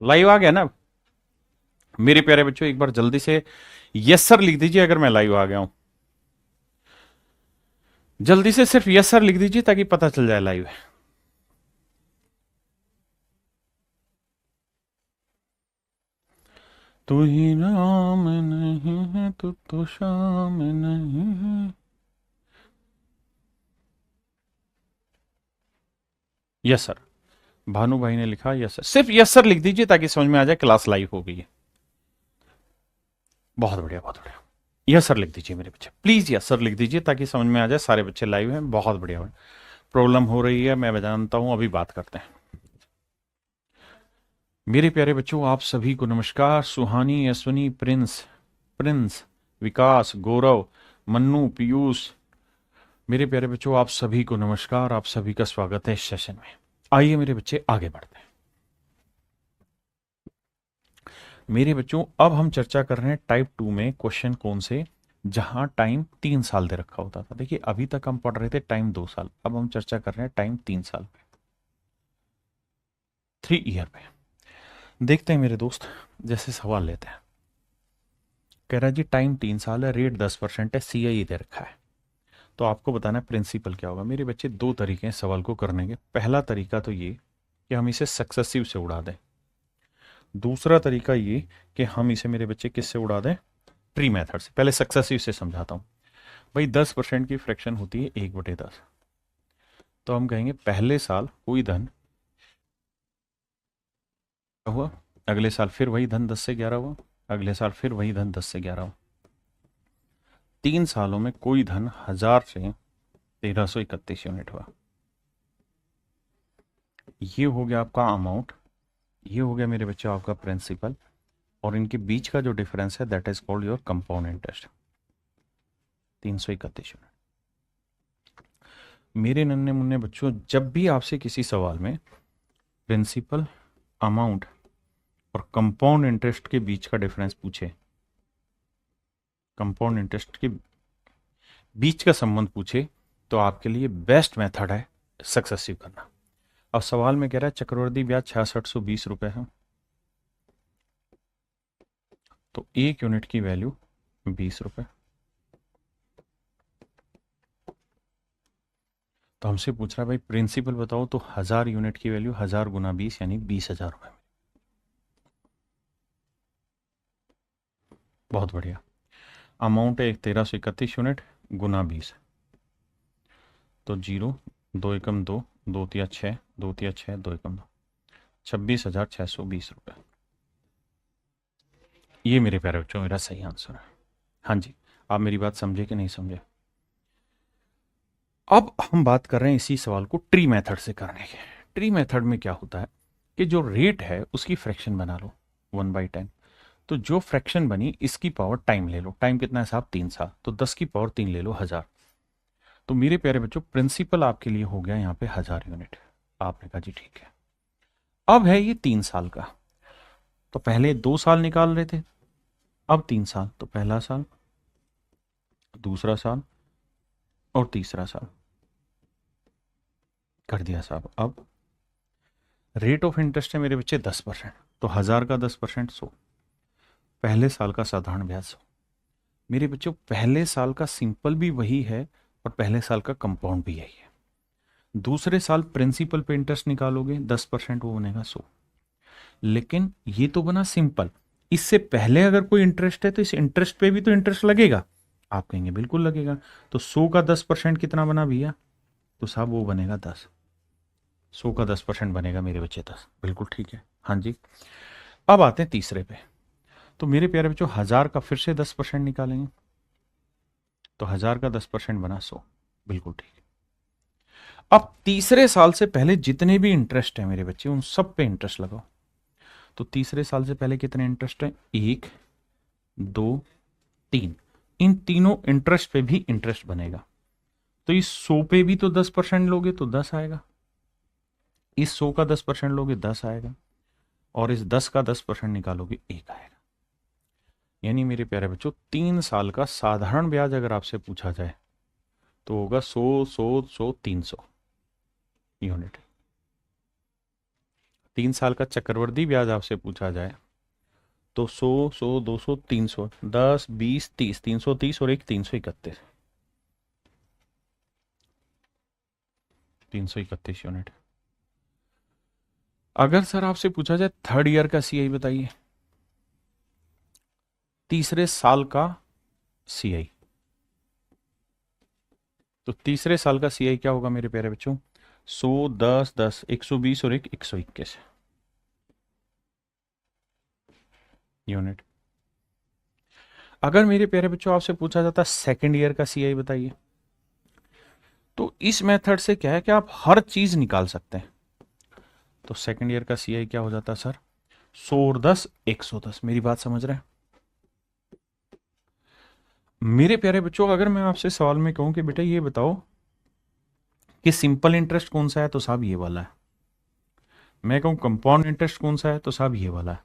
Live आ गया ना? मेरे प्यारे बच्चों एक बार जल्दी से यस सर लिख दीजिए अगर मैं लाइव आ गया हूं। जल्दी से सिर्फ यस सर लिख दीजिए ताकि पता चल जाए लाइव है। तू ही नाम नहीं है तो शाम नहीं है। Yes sir. भानु भाई ने लिखा यस सर, सिर्फ यस सर लिख दीजिए ताकि समझ में आ जाए क्लास लाइव हो गई है। बहुत बढ़िया बहुत बढ़िया। यस सर लिख दीजिए मेरे बच्चे, प्लीज यस सर लिख दीजिए ताकि समझ में आ जाए सारे बच्चे लाइव हैं। बहुत बढ़िया। प्रॉब्लम हो रही है मैं जानता हूं, अभी बात करते हैं। मेरे प्यारे बच्चों आप सभी को नमस्कार। सुहानी, अश्वनी, प्रिंस, प्रिंस, विकास, गौरव, मन्नू, पीयूष, मेरे प्यारे बच्चों आप सभी को नमस्कार। आप सभी का स्वागत है इस सेशन में। आइए मेरे बच्चे आगे बढ़ते हैं। मेरे बच्चों अब हम चर्चा कर रहे हैं टाइप 2 में क्वेश्चन कौन से, जहां टाइम 3 साल दे रखा होता था। देखिए अभी तक हम पढ़ रहे थे टाइम 2 साल, अब हम चर्चा कर रहे हैं टाइम 3 साल पे, 3 ईयर पे। देखते हैं मेरे दोस्त, जैसे सवाल लेते हैं। कह रहा है जी टाइम 3 साल है, रेट 10% है, CI दे रखा है, तो आपको बताना है प्रिंसिपल क्या होगा। मेरे बच्चे दो तरीके हैं सवाल को करने के। पहला तरीका तो ये कि हम इसे सक्सेसिव से उड़ा दें। दूसरा तरीका ये कि हम इसे मेरे बच्चे किससे उड़ा दें, ट्री मेथड से। पहले सक्सेसिव से समझाता हूं। भाई 10% की फ्रैक्शन होती है 1/10। तो हम कहेंगे पहले साल कोई धन हुआ, अगले साल फिर वही धन 10 से 11 हुआ, अगले साल फिर वही धन 10 से 11 हुआ। 3 सालों में कोई धन 1000 से 1331 यूनिट हुआ। ये हो गया आपका अमाउंट, ये हो गया मेरे बच्चों आपका प्रिंसिपल, और इनके बीच का जो डिफरेंस है that is called your compound interest, 331 unit. मेरे नन्हे मुन्ने बच्चों जब भी आपसे किसी सवाल में प्रिंसिपल, अमाउंट और कंपाउंड इंटरेस्ट के बीच का डिफरेंस पूछे, कंपाउंड इंटरेस्ट के बीच का संबंध पूछे, तो आपके लिए बेस्ट मेथड है सक्सेसिव करना। अब सवाल में कह रहा है चक्रवृद्धि ब्याज 6620 रुपए है, तो 1 यूनिट की वैल्यू 20 रुपए। तो हमसे पूछ रहा है भाई प्रिंसिपल बताओ, तो 1000 यूनिट की वैल्यू 1000 गुना 20 यानी 20,000 रुपए। बहुत बढ़िया। अमाउंट है 1331 यूनिट गुना 20, तो 0, 2 एकम 2, 2 तिया 6, 2 तिया 6, 2 एकम 2, 26,620 रुपए। ये मेरे प्यारे बच्चों मेरा सही आंसर है। हाँ जी, आप मेरी बात समझे कि नहीं समझे? अब हम बात कर रहे हैं इसी सवाल को ट्री मेथड से करने के। ट्री मेथड में क्या होता है कि जो रेट है उसकी फ्रैक्शन बना लो 1/10। तो जो फ्रैक्शन बनी इसकी पावर टाइम ले लो। टाइम कितना है साहब, 3 साल, तो 10 की पावर 3 ले लो, 1000। तो मेरे प्यारे बच्चों प्रिंसिपल आपके लिए हो गया यहाँ पे 1000 यूनिट। आपने कहा जी ठीक है। अब है ये 3 साल का, तो पहले 2 साल निकाल रहे थे, अब 3 साल। तो पहला साल, दूसरा साल और तीसरा साल कर दिया साहब। अब रेट ऑफ इंटरेस्ट है मेरे बच्चे 10%, तो 1000 का 10% 100। पहले साल का साधारण ब्याज 100। मेरे बच्चों पहले साल का सिंपल भी वही है और पहले साल का कंपाउंड भी यही है। दूसरे साल प्रिंसिपल पे इंटरेस्ट निकालोगे 10%, वो बनेगा 100। लेकिन ये तो बना सिंपल, इससे पहले अगर कोई इंटरेस्ट है तो इस इंटरेस्ट पे भी तो इंटरेस्ट लगेगा। आप कहेंगे बिल्कुल लगेगा। तो 100 का 10% कितना बना भैया? तो साहब वो बनेगा 10। 100 का 10% बनेगा मेरे बच्चे 10। बिल्कुल ठीक है, हाँ जी। अब आते हैं तीसरे पे। तो मेरे प्यारे बच्चों 1000 का फिर से 10% निकालेंगे, तो 1000 का 10% बना 100। बिल्कुल ठीक है। अब तीसरे साल से पहले जितने भी इंटरेस्ट है मेरे बच्चे उन सब पे इंटरेस्ट लगाओ। तो तीसरे साल से पहले कितने इंटरेस्ट है, 1, 2, 3। इन तीनों इंटरेस्ट पे भी इंटरेस्ट बनेगा। तो इस 100 पे भी तो 10% लोगे तो 10 आएगा, इस 100 का 10% लोगे 10 आएगा, और इस 10 का 10% निकालोगे 1 आएगा। यानी मेरे प्यारे बच्चों 3 साल का साधारण ब्याज अगर आपसे पूछा जाए तो होगा 100, 100, 100, 300 यूनिट। 3 साल का चक्रवृद्धि ब्याज आपसे पूछा जाए तो 100, 200, 300, 10, 20, 30, 330 और एक 331, 331 यूनिट। अगर सर आपसे पूछा जाए थर्ड ईयर का सीआई बताइए, तीसरे साल का सीआई, तो तीसरे साल का सीआई क्या होगा मेरे प्यारे बच्चों? 100, 10, 10, 120 और एक 121 यूनिट। अगर मेरे प्यारे बच्चों आपसे पूछा जाता सेकेंड ईयर का सीआई बताइए, तो इस मेथड से क्या है कि आप हर चीज निकाल सकते हैं। तो सेकेंड ईयर का सीआई क्या हो जाता है सर? 100 और 10, 110। मेरी बात समझ रहे हैं मेरे प्यारे बच्चों? अगर मैं आपसे सवाल में कहूं कि बेटा ये बताओ कि सिंपल इंटरेस्ट कौन सा है, तो साहब ये वाला है। मैं कहूं कंपाउंड इंटरेस्ट कौन सा है, तो साहब ये वाला है।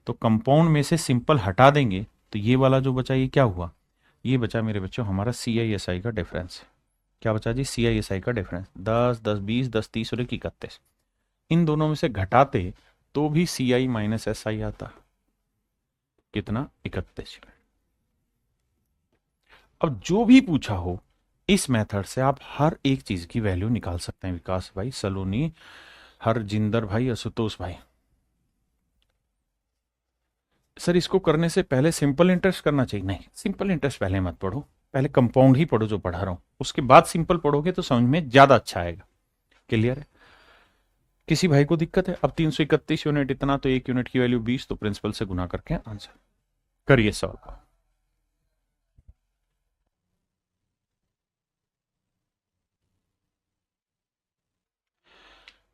तो कंपाउंड में से सिंपल हटा देंगे तो ये वाला जो बचा ये क्या हुआ? ये बचा मेरे बच्चों हमारा सी आई एस आई का डिफरेंस। क्या बचा जी? सी आई एस आई का डिफरेंस। 10, 10, 20, 10, 30 और 31, इन दोनों में से घटाते तो भी सी आई माइनस एस आई आता। कितना? 31। अब जो भी पूछा हो इस मेथड से आप हर एक चीज की वैल्यू निकाल सकते हैं। विकास भाई, सलोनी, हरजिंदर भाई, आशुतोष भाई। सर इसको करने से पहले सिंपल इंटरेस्ट करना चाहिए? नहीं, सिंपल इंटरेस्ट पहले मत पढ़ो, पहले कंपाउंड ही पढ़ो जो पढ़ा रहा हूं, उसके बाद सिंपल पढ़ोगे तो समझ में ज्यादा अच्छा आएगा। क्लियर है? किसी भाई को दिक्कत है? अब 331 यूनिट इतना, तो एक यूनिट की वैल्यू 20, तो प्रिंसिपल से गुना करके आंसर करिए सवाल।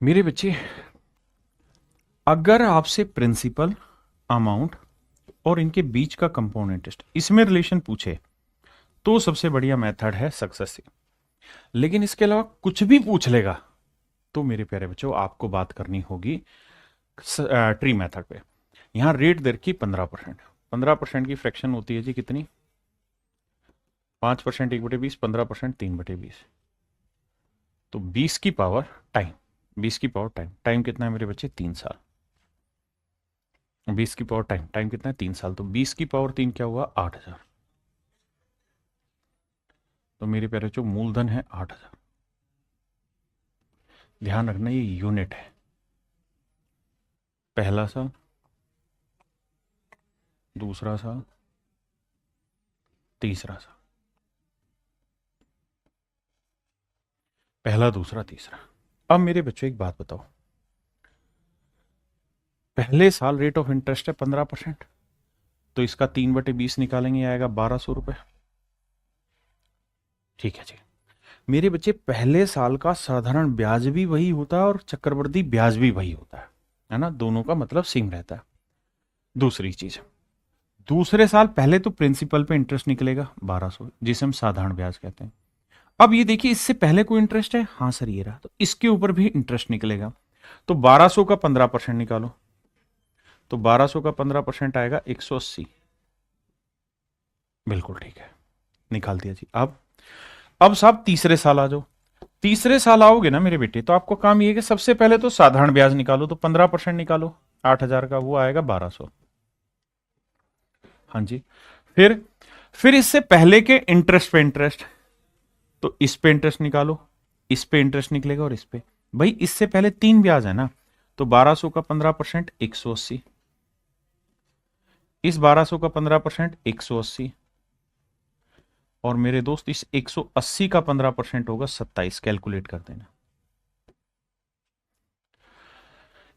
मेरे बच्चे, अगर आपसे प्रिंसिपल, अमाउंट और इनके बीच का कंपाउंड इंटरेस्ट इसमें रिलेशन पूछे तो सबसे बढ़िया मेथड है सक्सेसिव। लेकिन इसके अलावा कुछ भी पूछ लेगा तो मेरे प्यारे बच्चों आपको बात करनी होगी ट्री मेथड पे। यहां रेट दे रखी 15%। 15% की फ्रैक्शन होती है जी कितनी? 5% 1/20, 15% 3/20। तो 20 की पावर टाइम, 20 की पावर टाइम, टाइम कितना है मेरे बच्चे? 3 साल। 20 की पावर टाइम, टाइम कितना है? 3 साल। तो 20 की पावर 3 क्या हुआ? 8,000। तो मेरे प्यारे बच्चों मूलधन है 8,000। ध्यान रखना ये यूनिट है। पहला साल, दूसरा साल, तीसरा साल, पहला, दूसरा, तीसरा। अब मेरे बच्चों एक बात बताओ, पहले साल रेट ऑफ इंटरेस्ट है 15%, तो इसका 3/20 निकालेंगे, आएगा 1,200 रुपए। ठीक है जी। मेरे बच्चे पहले साल का साधारण ब्याज भी वही होता है और चक्रवृद्धि ब्याज भी वही होता है ना? दोनों का मतलब सेम रहता है। दूसरी चीज, दूसरे साल पहले तो प्रिंसिपल पे इंटरेस्ट निकलेगा 1,200, जिसे हम साधारण ब्याज कहते हैं। अब ये देखिए, इससे पहले कोई इंटरेस्ट है? हाँ सर ये रहा, तो इसके ऊपर भी इंटरेस्ट निकलेगा। तो 1,200 का 15% निकालो, तो 1,200 का 15% आएगा 180। बिल्कुल ठीक है, निकाल दिया जी। अब साहब तीसरे साल आ जाओ। तीसरे साल आओगे ना मेरे बेटे, तो आपको काम ये है कि सबसे पहले तो साधारण ब्याज निकालो, तो 15% निकालो 8,000 का, वो आएगा 1,200। हाँ जी। फिर इससे पहले के इंटरेस्ट पे इंटरेस्ट, तो इस पे इंटरेस्ट निकालो, इस पे इंटरेस्ट निकलेगा और इस पे। भाई इससे पहले 3 ब्याज है ना, तो 1,200 का 15% 180, इस 1,200 का 15% 180, और मेरे दोस्त इस 180 का 15% होगा 27। कैलकुलेट कर देना।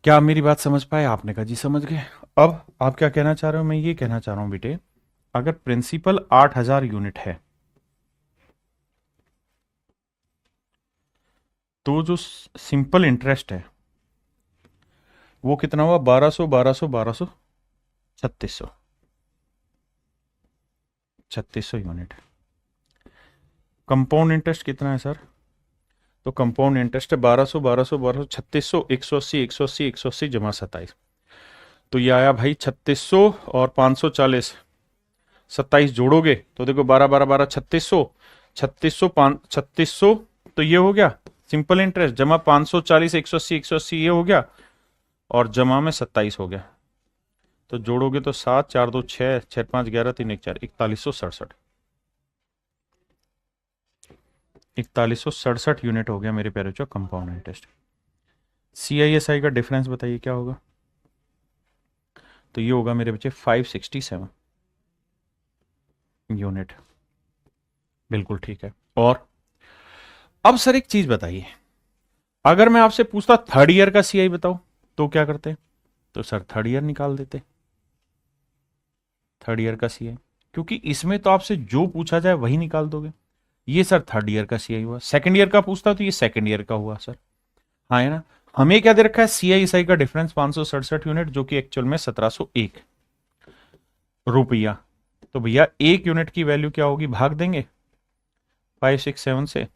क्या आप मेरी बात समझ पाए? आपने कहा जी समझ गए। अब आप क्या कहना चाह रहे हो? मैं ये कहना चाह रहा हूं बेटे, अगर प्रिंसिपल 8,000 यूनिट है तो जो सिंपल इंटरेस्ट है वो कितना हुआ? 1,200, 1,200, 1,200, 3,600, 3,600 यूनिट। कंपाउंड इंटरेस्ट कितना है सर? तो कंपाउंड इंटरेस्ट है 1,200, 1,200, 1,200, 3,600, 180, 180, 180 जमा 27। तो ये आया भाई 3,600 और 540, 27 जोड़ोगे तो देखो 12, 12, 12, 3,600, 3,600, 3,600, तो ये हो गया सिंपल इंटरेस्ट, जमा 540, 180, 180, ये हो गया और जमा में 27 हो गया, तो जोड़ोगे तो 7, 4 2 6, 6 5 11, 3 1 4, 4167। 4167 यूनिट हो गया मेरे प्यारे बच्चों कंपाउंड इंटरेस्ट। CISI का डिफरेंस बताइए क्या होगा? तो ये होगा मेरे बच्चे 567 यूनिट। बिल्कुल ठीक है। और अब सर एक चीज बताइए, अगर मैं आपसे पूछता थर्ड ईयर का CI बताओ तो क्या करते? तो सर थर्ड ईयर निकाल देते, थर्ड ईयर का CI, क्योंकि इसमें तो आपसे जो पूछा जाए वही निकाल दोगे। ये सर थर्ड ईयर का CI हुआ। सेकंड ईयर का पूछता तो ये सेकंड ईयर का हुआ सर। हाँ है ना। हमें क्या दे रखा है? CISI का डिफरेंस 567 यूनिट, जो कि एक्चुअल में 1701 रुपया। तो भैया एक यूनिट की वैल्यू क्या होगी? भाग देंगे 567 से,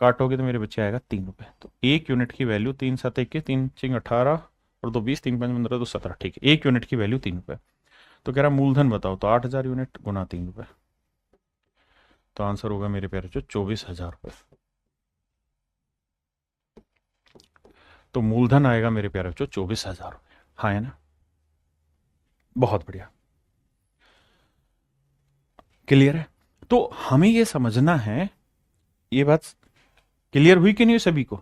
काटोगे तो मेरे बच्चे आएगा 3 रुपए। तो एक यूनिट की वैल्यू 3 7 21, 3 6 18 और 2 20, 3 5 15 तो 17। ठीक है, एक यूनिट की वैल्यू 3 रुपए। तो कह रहा मूलधन बताओ, तो 8000 यूनिट गुना 3 रुपए, तो आंसर होगा मेरे प्यारे बच्चों 24,000 रुपए। तो मूलधन आएगा मेरे प्यारे बच्चों 24,000 रुपए। हाँ है ना, बहुत बढ़िया, क्लियर है। तो हमें यह समझना है, ये बात क्लियर हुई कि नहीं सभी को?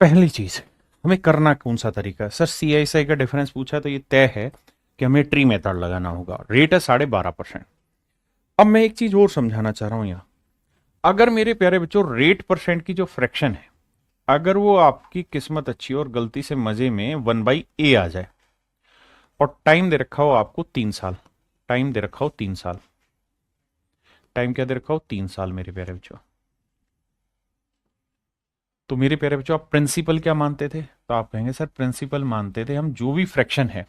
पहली चीज हमें करना कौन सा तरीका है? सर CISI का डिफरेंस पूछा है तो ये तय है कि हमें ट्री मेथड लगाना होगा। रेट है 12.5%। अब मैं एक चीज और समझाना चाह रहा हूं यहां, अगर मेरे प्यारे बच्चों रेट परसेंट की जो फ्रैक्शन है, अगर वो आपकी किस्मत अच्छी और गलती से मजे में 1/a आ जाए, और टाइम दे रखा हो आपको 3 साल, टाइम दे रखा हो 3 साल, टाइम क्या दे रखा हो? 3 साल मेरे प्यारे बच्चों। तो मेरे प्यारे बच्चों आप प्रिंसिपल क्या मानते थे? तो आप कहेंगे सर प्रिंसिपल मानते थे हम जो भी फ्रैक्शन है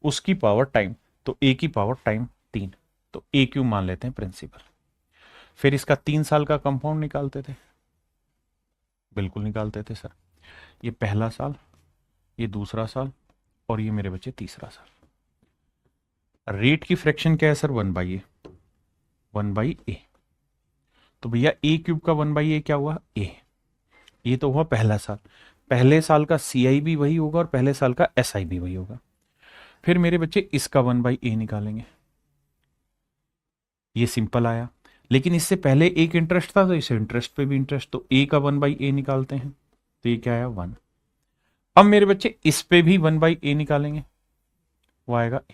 उसकी पावर टाइम, तो a की पावर टाइम 3, तो a क्यूब मान लेते हैं प्रिंसिपल। फिर इसका 3 साल का कंपाउंड निकालते थे, बिल्कुल निकालते थे सर। ये पहला साल, ये दूसरा साल, और ये मेरे बच्चे तीसरा साल। रेट की फ्रैक्शन क्या है सर? 1/a, 1/a। तो भैया a क्यूब का 1/a क्या हुआ? a। ये तो हुआ पहला साल, पहले साल का CI भी वही होगा और पहले साल का SI भी वही होगा। फिर मेरे बच्चे इसका 1/a निकालेंगे, ये सिंपल आया। लेकिन इससे पहले एक इंटरेस्ट था तो इस इंटरेस्ट पे भी इंटरेस्ट, तो a का 1/a निकालते हैं, तो ये क्या आया? 1। अब मेरे बच्चे इस पे भी 1/a निकालेंगे, वो आएगा a।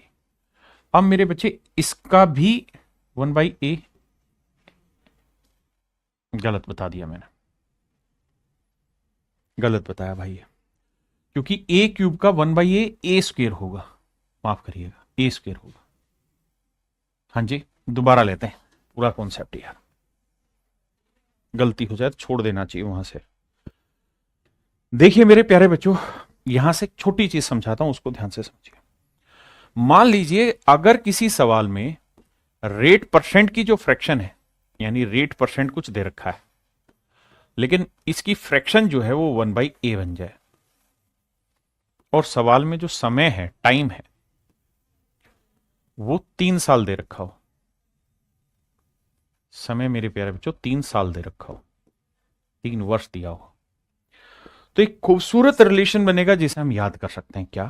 अब मेरे बच्चे इसका भी 1/a, गलत बता दिया मैंने, गलत बताया भाई, क्योंकि a क्यूब का 1/a a स्क्वेयर होगा, माफ करिएगा a स्क्वेयर होगा। हाँ जी, दोबारा लेते हैं पूरा कॉन्सेप्ट यार, गलती हो जाए तो छोड़ देना चाहिए वहां से। देखिए मेरे प्यारे बच्चों, यहां से एक छोटी चीज समझाता हूं, उसको ध्यान से समझिए। मान लीजिए अगर किसी सवाल में रेट परसेंट की जो फ्रैक्शन है, यानी रेट परसेंट कुछ दे रखा है, लेकिन इसकी फ्रैक्शन जो है वो 1/a बन जाए, और सवाल में जो समय है, टाइम है, वो 3 साल दे रखा हो, समय मेरे प्यारे बच्चों 3 साल दे रखा हो, 3 वर्ष दिया हो, तो एक खूबसूरत रिलेशन बनेगा जिसे हम याद कर सकते हैं। क्या?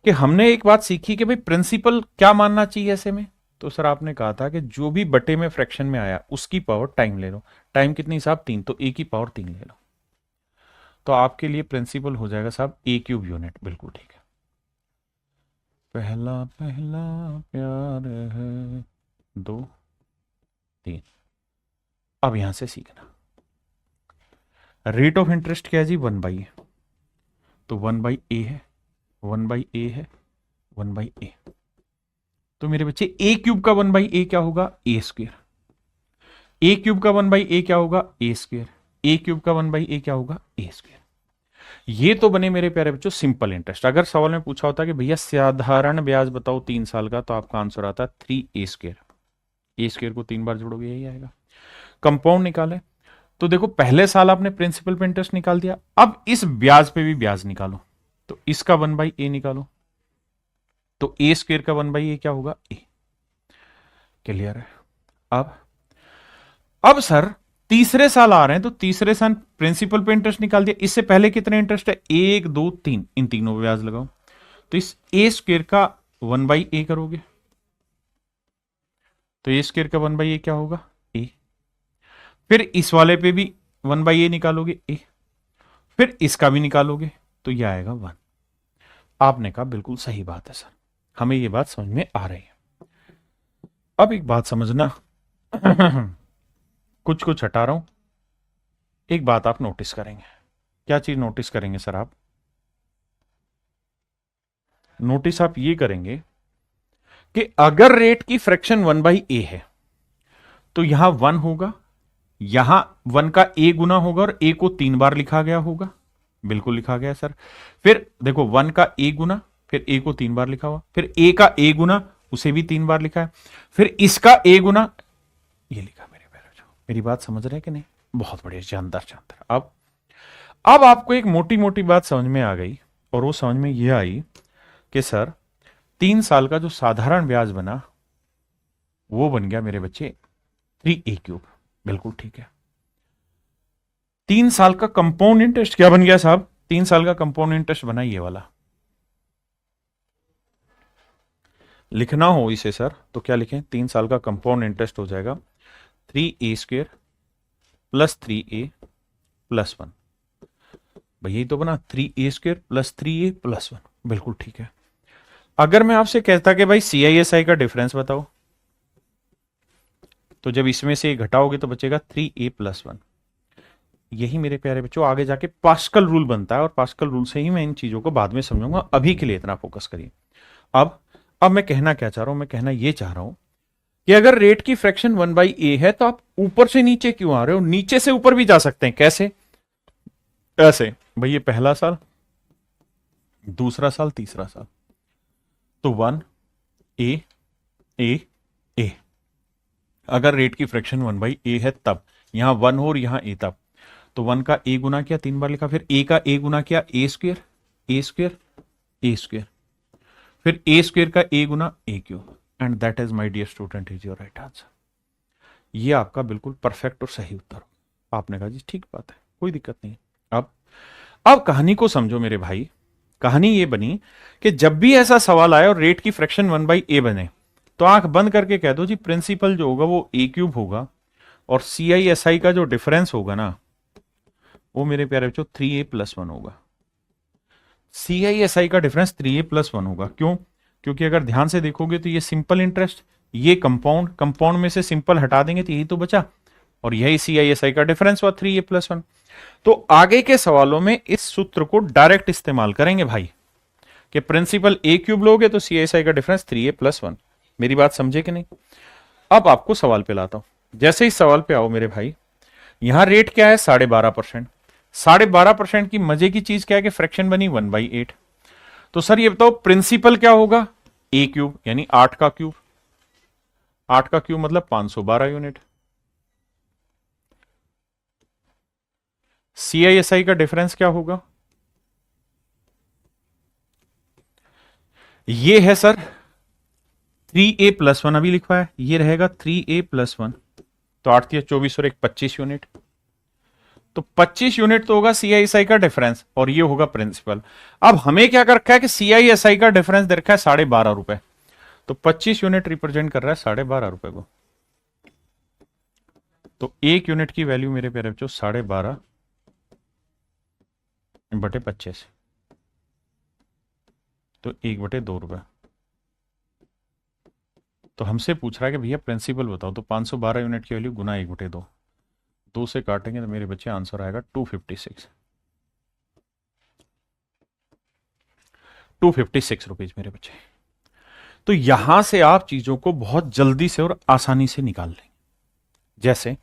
कि हमने एक बात सीखी कि भाई प्रिंसिपल क्या मानना चाहिए ऐसे में। तो सर आपने कहा था कि जो भी बटे में फ्रैक्शन में आया उसकी पावर टाइम ले लो, टाइम कितनी साहब? 3, तो a की पावर 3 ले लो। तो आपके लिए प्रिंसिपल हो जाएगा साहब a क्यूब यूनिट, बिल्कुल ठीक है। पहला पहला प्यार है, 2 3। अब यहां से सीखना, रेट ऑफ इंटरेस्ट क्या है जी? 1/a, तो 1/a है, 1/a है, 1/a। तो मेरे बच्चे a क्यूब का 1/a क्या होगा? a square. a क्यूब का 1/a क्या होगा? a square. a क्यूब का 1/a क्या होगा? a square. ये तो बने मेरे प्यारे बच्चों सिंपल इंटरेस्ट। अगर सवाल में पूछा होता कि भैया साधारण ब्याज बताओ 3 साल का, तो आपका आंसर आता 3a स्क्वेयर। a स्क्वेयर को 3 बार जोड़ोगे यही आएगा। कंपाउंड निकाले तो देखो पहले साल आपने प्रिंसिपल पे इंटरेस्ट निकाल दिया, अब इस ब्याज पे भी ब्याज निकालो, तो इसका 1/a निकालो, तो a स्क्वेयर का 1/a क्या होगा? a। क्लियर है। अब सर तीसरे साल आ रहे हैं, तो तीसरे साल प्रिंसिपल पे इंटरेस्ट निकाल दिया। इससे पहले कितने इंटरेस्ट है, 1 2 3, इन तीनों पे ब्याज लगाओ। तो इस ए स्क्वेयर का 1/a करोगे, तो ए स्क्वेयर का 1/a क्या होगा, ए। फिर इस वाले पे भी 1/a निकालोगे, ए। फिर इसका भी निकालोगे, तो ये आएगा 1। आपने कहा बिल्कुल सही बात है सर, हमें ये बात समझ में आ रही है। अब एक बात समझना कुछ कुछ हटा रहा हूं। एक बात आप नोटिस करेंगे, क्या चीज नोटिस करेंगे सर आप, नोटिस आप ये करेंगे कि अगर रेट की फ्रैक्शन 1/a है तो यहां 1 होगा, यहां 1 का a गुना होगा और a को 3 बार लिखा गया होगा, बिल्कुल लिखा गया सर। फिर देखो 1 का a गुना, फिर a को 3 बार लिखा हुआ, फिर a का a गुना, उसे भी 3 बार लिखा है, फिर इसका a गुना, ये लिखा। मेरी बात समझ रहे हैं कि नहीं, बहुत बढ़िया, जानदार जानदार। अब आपको एक मोटी मोटी बात समझ में आ गई, और वो समझ में ये आई कि सर 3 साल का जो साधारण ब्याज बना वो बन गया मेरे बच्चे 3a³। बिल्कुल ठीक है। 3 साल का कंपाउंड इंटरेस्ट क्या बन गया साहब, 3 साल का कंपाउंड इंटरेस्ट बना ये वाला। लिखना हो इसे सर तो क्या लिखें, 3 साल का कंपाउंड इंटरेस्ट हो जाएगा 3a² + 3a+1। भाई यही तो बना, 3a² + 3a+1। बिल्कुल ठीक है। अगर मैं आपसे कहता कि भाई CISI का डिफरेंस बताओ, तो जब इसमें से घटाओगे तो बचेगा 3a+1। यही मेरे प्यारे बच्चों आगे जाके पास्कल रूल बनता है, और पास्कल रूल से ही मैं इन चीजों को बाद में समझूंगा, अभी के लिए इतना फोकस करिए। अब मैं कहना क्या चाह रहा हूं, मैं कहना यह चाह रहा हूं कि अगर रेट की फ्रैक्शन 1/a है तो आप ऊपर से नीचे क्यों आ रहे हो, नीचे से ऊपर भी जा सकते हैं। कैसे, ऐसे भाई, ये पहला साल, दूसरा साल, तीसरा साल, तो 1a a a। अगर रेट की फ्रैक्शन 1/a है तब यहां 1 हो और यहां a, तब तो 1 का a गुना किया, 3 बार लिखा, फिर a का a गुना किया, a², a², फिर a² का a गुना a³, and that is my dear student is your right answer. ये आपका बिल्कुल परफेक्ट और सही उत्तर। आपने कहा जी ठीक बात है, कोई दिक्कत नहीं। अब कहानी को समझो मेरे भाई। कहानी ये बनी कि जब भी ऐसा सवाल आए और रेट की फ्रैक्शन 1/a बने, तो आंख बंद करके कह दो जी प्रिंसिपल जो होगा वो a³ होगा, और CISI का जो डिफरेंस होगा ना वो मेरे प्यारे बच्चों 3a+1 होगा। CISI का डिफरेंस 3a+1 होगा। क्यों, क्योंकि अगर ध्यान से देखोगे तो ये सिंपल इंटरेस्ट, ये कंपाउंड में से सिंपल हटा देंगे तो यही तो बचा, और यही CISI का डिफरेंस हुआ 3a+1। तो आगे के सवालों में इस सूत्र को डायरेक्ट इस्तेमाल करेंगे भाई, कि प्रिंसिपल a³ लोगे तो CISI का डिफरेंस 3a+1। मेरी बात समझे कि नहीं। अब आपको सवाल पे लाता हूं। जैसे ही सवाल पे आओ मेरे भाई, यहां रेट क्या है 12.5%। 12.5% की मजे की चीज क्या है कि फ्रैक्शन बनी 1/8। तो सर ये बताओ प्रिंसिपल क्या होगा, a³ यानी 8 का क्यूब। 8 का क्यूब मतलब 512 यूनिट। CISI का डिफरेंस क्या होगा, ये है सर 3a+1, अभी लिखा है, ये रहेगा 3a+1। तो 8 × 24 और 1 25 यूनिट, तो 25 यूनिट तो होगा CISI का डिफरेंस, और ये होगा प्रिंसिपल। अब हमें क्या कर रखा है कि CISI का डिफरेंस दे रखा है 12.5 रुपए, तो 25 यूनिट रिप्रेजेंट कर रहा है 12.5 रुपए को। तो 1 यूनिट की वैल्यू मेरे प्यारे बच्चों 12.5/25, तो 1/2 रुपए। तो हमसे पूछ रहा है कि भैया प्रिंसिपल बताओ, तो 512 यूनिट की वैल्यू गुना 1/2, 2 से काटेंगे तो मेरे बच्चे आंसर आएगा 256 रुपीज मेरे बच्चे। तो यहां से आप चीजों को बहुत जल्दी से और आसानी से निकाल लें। जैसे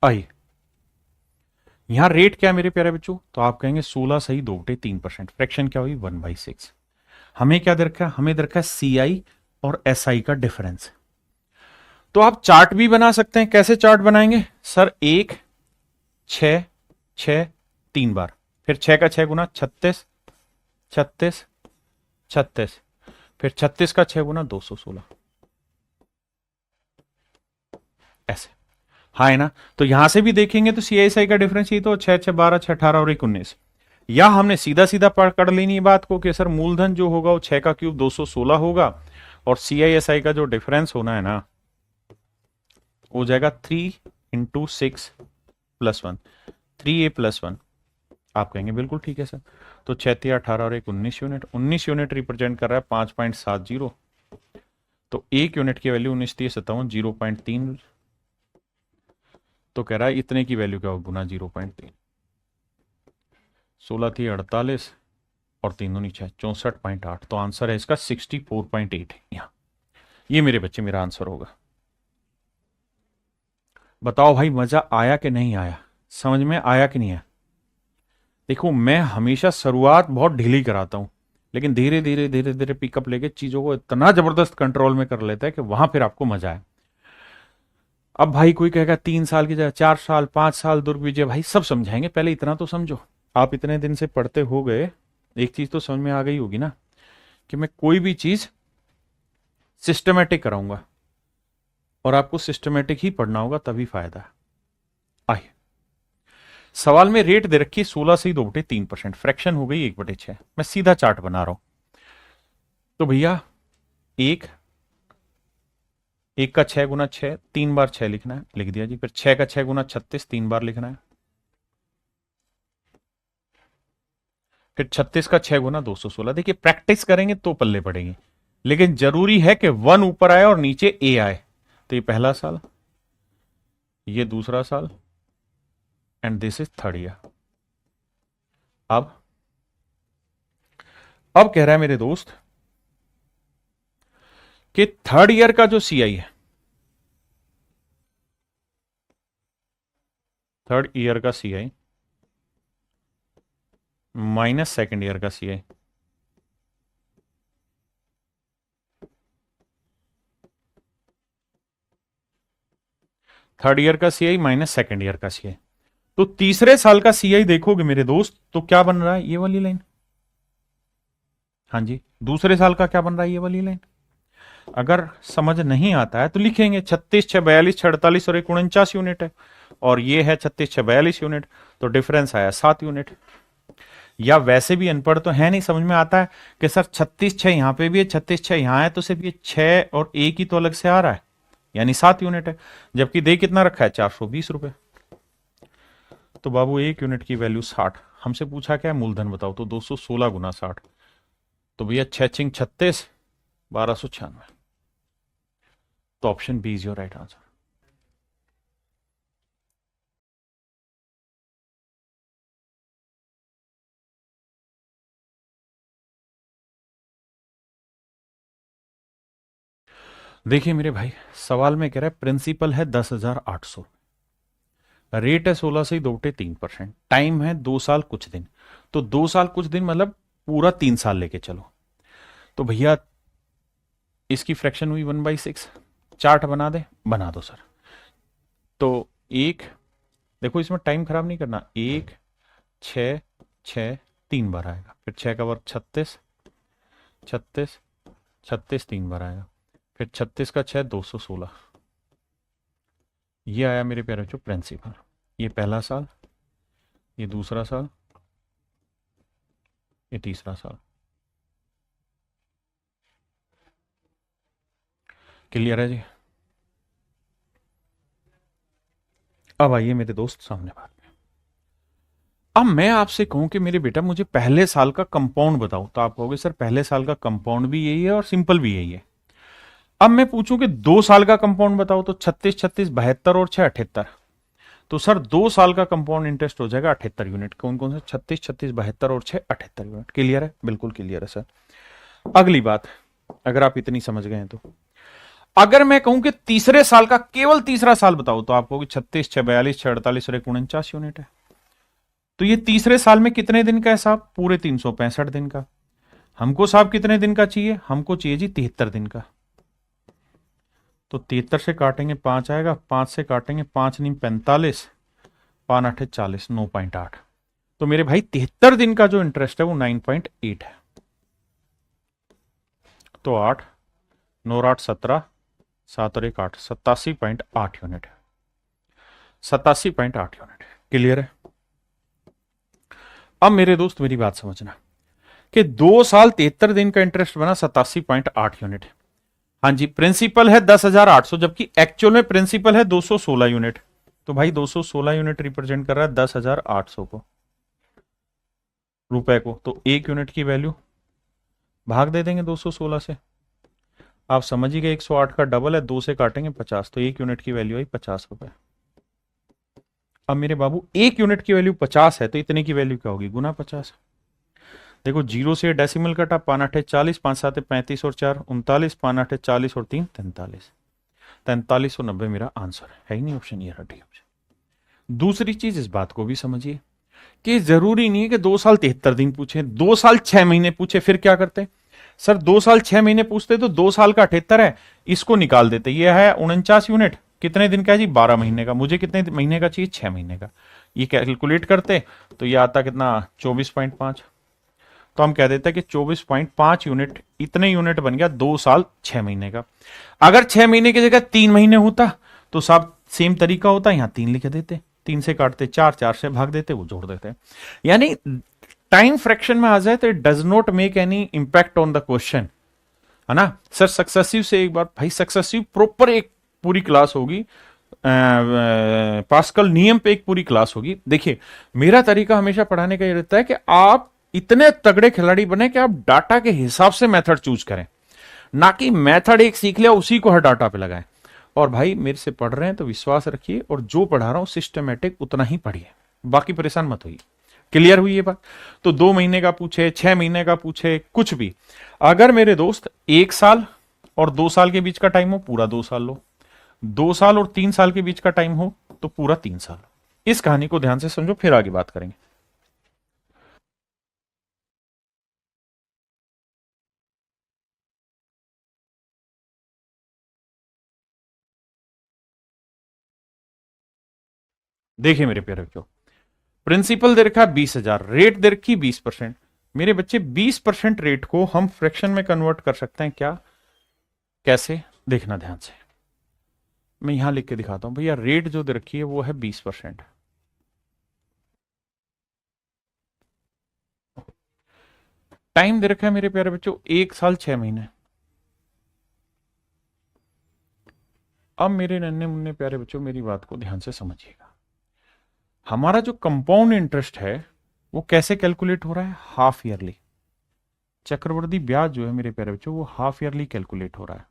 आई, यहां रेट क्या है मेरे प्यारे बच्चों, तो आप कहेंगे 16 सही 2/3%। फ्रैक्शन क्या हुई 1/6। हमें क्या दे रखा है, हमें दे रखा है CI और एसआई का डिफरेंस। तो आप चार्ट भी बना सकते हैं। कैसे चार्ट बनाएंगे सर? 1 6 6 3 बार, फिर 6 का 6 गुना 36 36 36, फिर 36 का 6 गुना 216, ऐसे। हाँ है ना? तो यहां से भी देखेंगे तो सीआईएसआई का डिफरेंस ये तो 6 6 12 6 18 और 1 19। या हमने सीधा सीधा पकड़ लेनी बात को कि सर मूलधन जो होगा वो 6 का क्यूब 216 होगा, और सीआईएसआई का जो डिफरेंस होना है ना हो जाएगा 3 इंटू 6 प्लस 1, 3a+1। आप कहेंगे बिल्कुल ठीक है सर। तो 6 3 18 और 1 19 यूनिट, 19 यूनिट रिप्रेजेंट कर रहा है 5.70। तो 1 यूनिट की वैल्यू 19 3 57 0.3। तो कह रहा है इतने की वैल्यू क्या हो गुना 0.3, 16 थी 48 और 3 दूनी 6 64.8। तो आंसर है इसका 64.8 यहाँ। ये मेरे बच्चे मेरा आंसर होगा। बताओ भाई मजा आया कि नहीं आया? समझ में आया कि नहीं आया? देखो मैं हमेशा शुरुआत बहुत ढीली कराता हूं, लेकिन धीरे धीरे धीरे धीरे पिकअप लेके चीजों को इतना जबरदस्त कंट्रोल में कर लेता है कि वहां फिर आपको मजा आए। अब भाई कोई कहेगा 3 साल की जगह 4 साल 5 साल दुर्विजय, भाई सब समझाएंगे, पहले इतना तो समझो। आप इतने दिन से पढ़ते हो गए, एक चीज तो समझ में आ गई होगी ना कि मैं कोई भी चीज सिस्टमेटिक कराऊंगा, और आपको सिस्टमेटिक ही पढ़ना होगा तभी फायदा है। आइए सवाल में रेट दे रखी 16 से ही 2/3%, फ्रैक्शन हो गई 1/6। मैं सीधा चार्ट बना रहा हूं। तो भैया एक का 6 गुना 6 3 बार 6 लिखना है, लिख दिया जी। फिर 6 का 6 गुना 36 3 बार लिखना है। फिर 36 का 6 गुना 216। देखिए प्रैक्टिस करेंगे तो पल्ले पड़ेगी, लेकिन जरूरी है कि 1 ऊपर आए और नीचे ए आए। तो ये पहला साल, ये दूसरा साल, and this is third year. अब कह रहा है मेरे दोस्त कि थर्ड ईयर का जो सीआई है, थर्ड ईयर का सीआई माइनस सेकेंड ईयर का सीआई, थर्ड ईयर का सीआई माइनस सेकेंड ईयर का सीआई। तो तीसरे साल का सीआई देखोगे मेरे दोस्त तो क्या बन रहा है? ये वाली लाइन। हाँ जी, दूसरे साल का क्या बन रहा है? ये वाली लाइन। अगर समझ नहीं आता है तो लिखेंगे 36 6 42 6 48 और 49 यूनिट है, और ये है 36 6 42 यूनिट, तो डिफरेंस आया 7 यूनिट। या वैसे भी अनपढ़ तो है नहीं, समझ में आता है कि सर 36 6 यहां पे भी है, 36 6 यहां है, तो सिर्फ ये 6 और एक ही तो अलग से आ रहा है, यानी 7 यूनिट है। जबकि दे कितना रखा है? 420 रुपए। तो बाबू 1 यूनिट की वैल्यू 60। हमसे पूछा क्या है? मूलधन बताओ। तो 216 गुना 60। तो भैया 6 6 36 1296। तो option B is your right answer. देखिए मेरे भाई सवाल में कह रहा है प्रिंसिपल है 10,800, रेट है 16 से 2/3%, टाइम है 2 साल कुछ दिन। तो 2 साल कुछ दिन मतलब पूरा 3 साल लेके चलो। तो भैया इसकी फ्रैक्शन हुई 1/6। चार्ट बना दे? बना दो सर। तो एक, देखो इसमें टाइम खराब नहीं करना। 1 6 6 3 बार आएगा, फिर 6 का वर्ग 36 36 36 3 बार आएगा, फिर 36 का 6 216। ये आया मेरे प्यारे बच्चों प्रिंसिपल। ये पहला साल, ये दूसरा साल, ये तीसरा साल। क्लियर है जी? अब आइए मेरे दोस्त सामने बात में। अब मैं आपसे कहूं कि मेरे बेटा मुझे पहले साल का कंपाउंड बताओ, तो आप कहोगे सर पहले साल का कंपाउंड भी यही है और सिंपल भी यही है। अब मैं पूछूं कि 2 साल का कंपाउंड बताओ, तो 36 36 72 और 6 78। तो सर 2 साल का कंपाउंड इंटरेस्ट हो जाएगा 78 यूनिट। कौन कौन से? 36 36 72 और 6 78 यूनिट। क्लियर है? बिल्कुल क्लियर है सर। अगली बात, अगर आप इतनी समझ गए हैं तो अगर मैं कहूं कि तीसरे साल का केवल तीसरा साल बताओ, तो आप कहोगे 36 6 42 6 48 और 49 यूनिट है। तो ये तीसरे साल में कितने दिन का है साहब? पूरे 365 दिन का। हमको साहब कितने दिन का चाहिए? हमको चाहिए जी 73 दिन का। तो 73 से काटेंगे 5 आएगा, 5 से काटेंगे 5 नहीं 45, 5 8 40, 9.8। तो मेरे भाई 73 दिन का जो इंटरेस्ट है वो 9.8 है। तो 8 9 8 17, 7 और 1 8, 87.8 यूनिट है। 87.8 यूनिट है। क्लियर है? अब मेरे दोस्त मेरी बात समझना कि 2 साल 73 दिन का इंटरेस्ट बना 87.8 यूनिट। हाँ जी, प्रिंसिपल है 10,800, जबकि एक्चुअल में प्रिंसिपल है 216 यूनिट। तो भाई 216 यूनिट रिप्रेजेंट कर रहा है 10,800 को, रुपए को। तो 1 यूनिट की वैल्यू भाग दे देंगे 216 से। आप समझ ही गए, 108 का डबल है, 2 से काटेंगे 50, तो 1 यूनिट की वैल्यू आई 50 रुपए। अब मेरे बाबू 1 यूनिट की वैल्यू 50 है, तो इतने की वैल्यू क्या होगी? गुना 50। देखो, 0 से डेसिमल कटा, 5 8 40, 5 7 35 और 4 39, 5 8 40 और 3 43, 4390 मेरा आंसर है ही नहीं ऑप्शन, ये रहा ऑप्शन। दूसरी चीज इस बात को भी समझिए कि जरूरी नहीं है कि 2 साल 73 दिन पूछे, 2 साल 6 महीने पूछे, फिर क्या करते? सर 2 साल 6 महीने पूछते तो 2 साल का 78 है, इसको निकाल देते। ये है 49 यूनिट, कितने दिन का है जी? 12 महीने का। मुझे कितने महीने का चाहिए? 6 महीने का। ये कैलकुलेट करते तो ये आता कितना? 24.5। तो हम कह देते हैं कि 24.5 यूनिट, इतने यूनिट बन गया 2 साल 6 महीने का। अगर 6 महीने की जगह 3 महीने होता तो सब सेम तरीका होता, यहां 3 लिख देते, 3 से काटते 4, 4 से भाग देते, वो जोड़ देते। यानी टाइम फ्रैक्शन में आ जाए तो it does not make any impact on the question, है ना सर? सक्सेसिव से एक बार भाई, सक्सेसिव प्रॉपर एक पूरी क्लास होगी, पास्कल नियम पे एक पूरी क्लास होगी। देखिए, मेरा तरीका हमेशा पढ़ाने का ये रहता है कि आप इतने तगड़े खिलाड़ी बने कि आप डाटा के हिसाब से मेथड चूज करें, ना कि मेथड एक सीख लिया उसी को हर डाटा पे लगाएं। और भाई मेरे से पढ़ रहे हैं तो विश्वास रखिए, और जो पढ़ा रहा हूं सिस्टमेटिक उतना ही पढ़िए, बाकी परेशान मत होइए। क्लियर हुई ये बात? तो 2 महीने का पूछे, 6 महीने का पूछे, कुछ भी, अगर मेरे दोस्त 1 साल और 2 साल के बीच का टाइम हो, पूरा 2 साल लो। 2 साल और 3 साल के बीच का टाइम हो तो पूरा 3 साल। इस कहानी को ध्यान से समझो, फिर आगे बात करेंगे। देखिए मेरे प्यारे बच्चों, प्रिंसिपल दे रखा 20,000, रेट दे रखी 20%। मेरे बच्चे 20% रेट को हम फ्रैक्शन में कन्वर्ट कर सकते हैं क्या? कैसे? देखना ध्यान से, मैं यहां लिख के दिखाता हूं भैया। रेट जो दे रखी है वो है 20%। टाइम दे रखा है मेरे प्यारे बच्चों 1 साल 6 महीने। अब मेरे नन्हे मुन्ने प्यारे बच्चों मेरी बात को ध्यान से समझिएगा। हमारा जो कंपाउंड इंटरेस्ट है वो कैसे कैलकुलेट हो रहा है? Half yearly. चक्रवृद्धि ब्याज जो है मेरे प्यारे बच्चों वो हाफ ईयरली कैलकुलेट हो रहा है।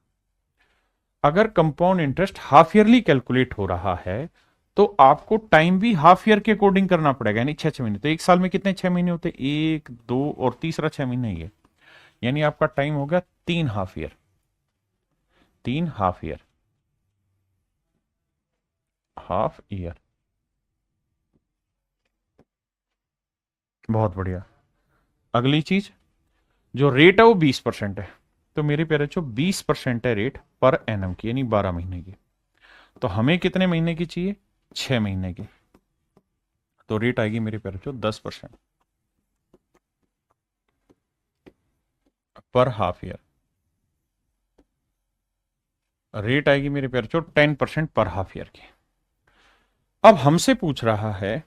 अगर compound interest half yearly calculate हो रहा है तो आपको टाइम भी हाफ ईयर के अकॉर्डिंग करना पड़ेगा, यानी 6 6 महीने। तो 1 साल में कितने 6 महीने होते? 1 2 और तीसरा 6 महीने ही है, यानी आपका टाइम हो गया 3 half year. 3 half year, half year. बहुत बढ़िया। अगली चीज, जो रेट है वो 20% है। तो मेरे प्यारे बच्चों 20% है रेट पर एनम की, यानी 12 महीने की। तो हमें कितने महीने की चाहिए? 6 महीने की। तो रेट आएगी मेरे प्यारे बच्चों 10% पर हाफ ईयर। रेट आएगी मेरे प्यारे बच्चों 10% पर हाफ ईयर की। अब हमसे पूछ रहा है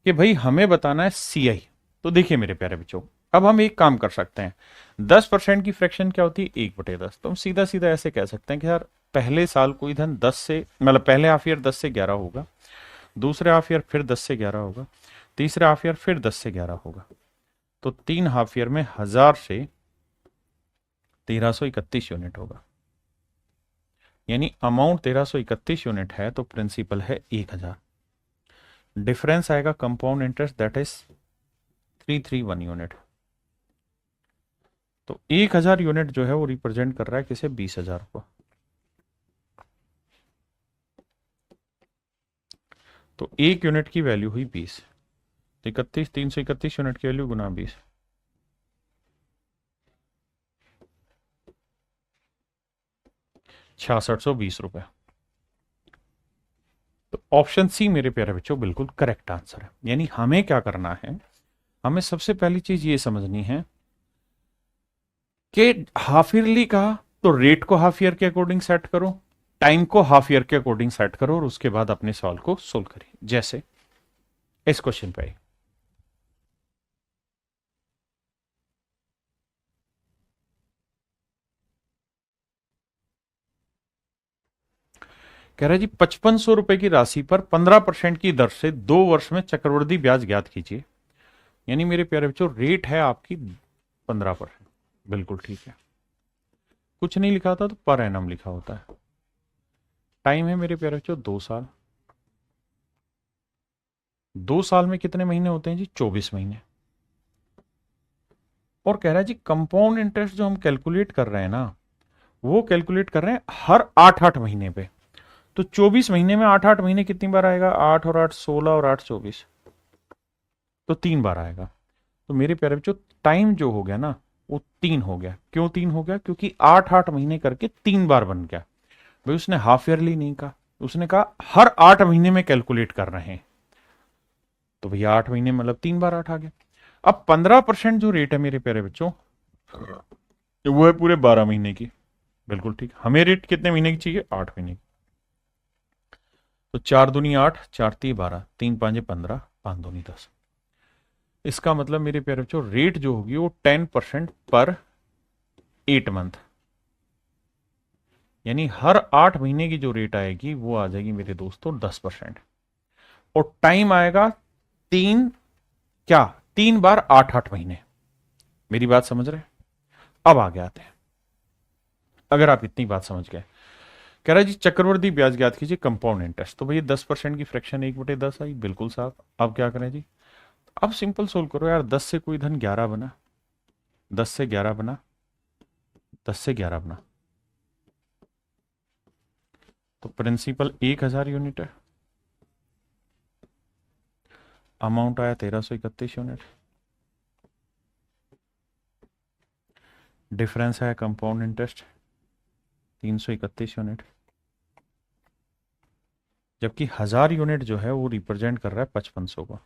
कि भाई हमें बताना है सीआई। तो देखिए मेरे प्यारे बच्चों, अब हम एक काम कर सकते हैं। 10% की फ्रैक्शन क्या होती है? 1/10। तो हम सीधा सीधा ऐसे कह सकते हैं कि यार पहले साल कोई धन 10 से, मतलब पहले हाफ ईयर 10 से 11 होगा, दूसरे हाफ ईयर फिर 10 से 11 होगा, तीसरे हाफ ईयर फिर 10 से 11 होगा। तो 3 हाफ ईयर में 1000 से 1331 यूनिट होगा, यानी अमाउंट 1331 यूनिट है तो प्रिंसिपल है 1000। डिफरेंस आएगा compound interest, that is 331 unit. तो 1000 यूनिट जो है वो रिप्रेजेंट कर रहा है किसे? 20,000 को। तो 1 यूनिट की वैल्यू हुई 20, 31, 331 यूनिट की वैल्यू गुना 20। 6620 रुपए। तो ऑप्शन सी मेरे प्यारे बच्चों बिल्कुल करेक्ट आंसर है। यानी हमें क्या करना है, हमें सबसे पहली चीज ये समझनी है कि हाफ ईयरली कहा तो रेट को हाफ ईयर के अकॉर्डिंग सेट करो, टाइम को हाफ ईयर के अकॉर्डिंग सेट करो और उसके बाद अपने सवाल को सोल्व करिए। जैसे इस क्वेश्चन पे कह रहा है जी 5500 रुपए की राशि पर 15% की दर से 2 वर्ष में चक्रवृद्धि ब्याज ज्ञात कीजिए। यानी मेरे प्यारे बच्चों रेट है आपकी 15%। बिल्कुल ठीक है, कुछ नहीं लिखा था तो पर एनम लिखा होता है। टाइम है मेरे प्यारे बच्चों 2 साल। 2 साल में कितने महीने होते हैं जी? 24 महीने। और कह रहा है जी कंपाउंड इंटरेस्ट जो हम कैलकुलेट कर रहे हैं ना, वो कैलकुलेट कर रहे हैं हर 8-8 महीने पे। तो 24 महीने में 8-8 महीने कितनी बार आएगा? 8 और 8 16 और 8 24, तो 3 बार आएगा। तो मेरे प्यारे बच्चों टाइम जो हो गया ना वो 3 हो गया। क्यों 3 हो गया? क्योंकि 8-8 महीने करके 3 बार बन गया। भाई उसने हाफ ईयरली नहीं कहा, उसने कहा हर 8 महीने में कैलकुलेट कर रहे हैं। तो भैया 8 महीने मतलब 3 बार 8 आ गया। अब 15% जो रेट है मेरे प्यारे बच्चों वो है पूरे 12 महीने की। बिल्कुल ठीक, हमें रेट कितने महीने की चाहिए? 8 महीने की। तो 4 दूनी 8, 4 × 3 = 12, 3 × 5 = 15, 5 दूनी 10। इसका मतलब मेरे प्यारे बच्चों रेट जो होगी वो 10% पर 8 मंथ, यानी हर 8 महीने की जो रेट आएगी वो आ जाएगी मेरे दोस्तों 10%। और टाइम आएगा 3, क्या 3 बार 8-8 महीने। मेरी बात समझ रहे हैं? अब आगे आते हैं। अगर आप इतनी बात समझ गए, कह रहा है जी चक्रवृद्धि ब्याज ज्ञात कीजिए कंपाउंड इंटरेस्ट। तो भैया 10% की फ्रैक्शन 1/10 आई। बिल्कुल साहब। अब क्या करें जी? अब सिंपल सोल्व करो यार। 10 से कोई धन 11 बना, 10 से 11 बना, 10 से 11 बना, तो प्रिंसिपल 1000 यूनिट है, अमाउंट आया 1331 यूनिट, डिफरेंस आया कंपाउंड इंटरेस्ट 331 यूनिट, जबकि 1000 यूनिट जो है वो रिप्रेजेंट कर रहा है 5500 को।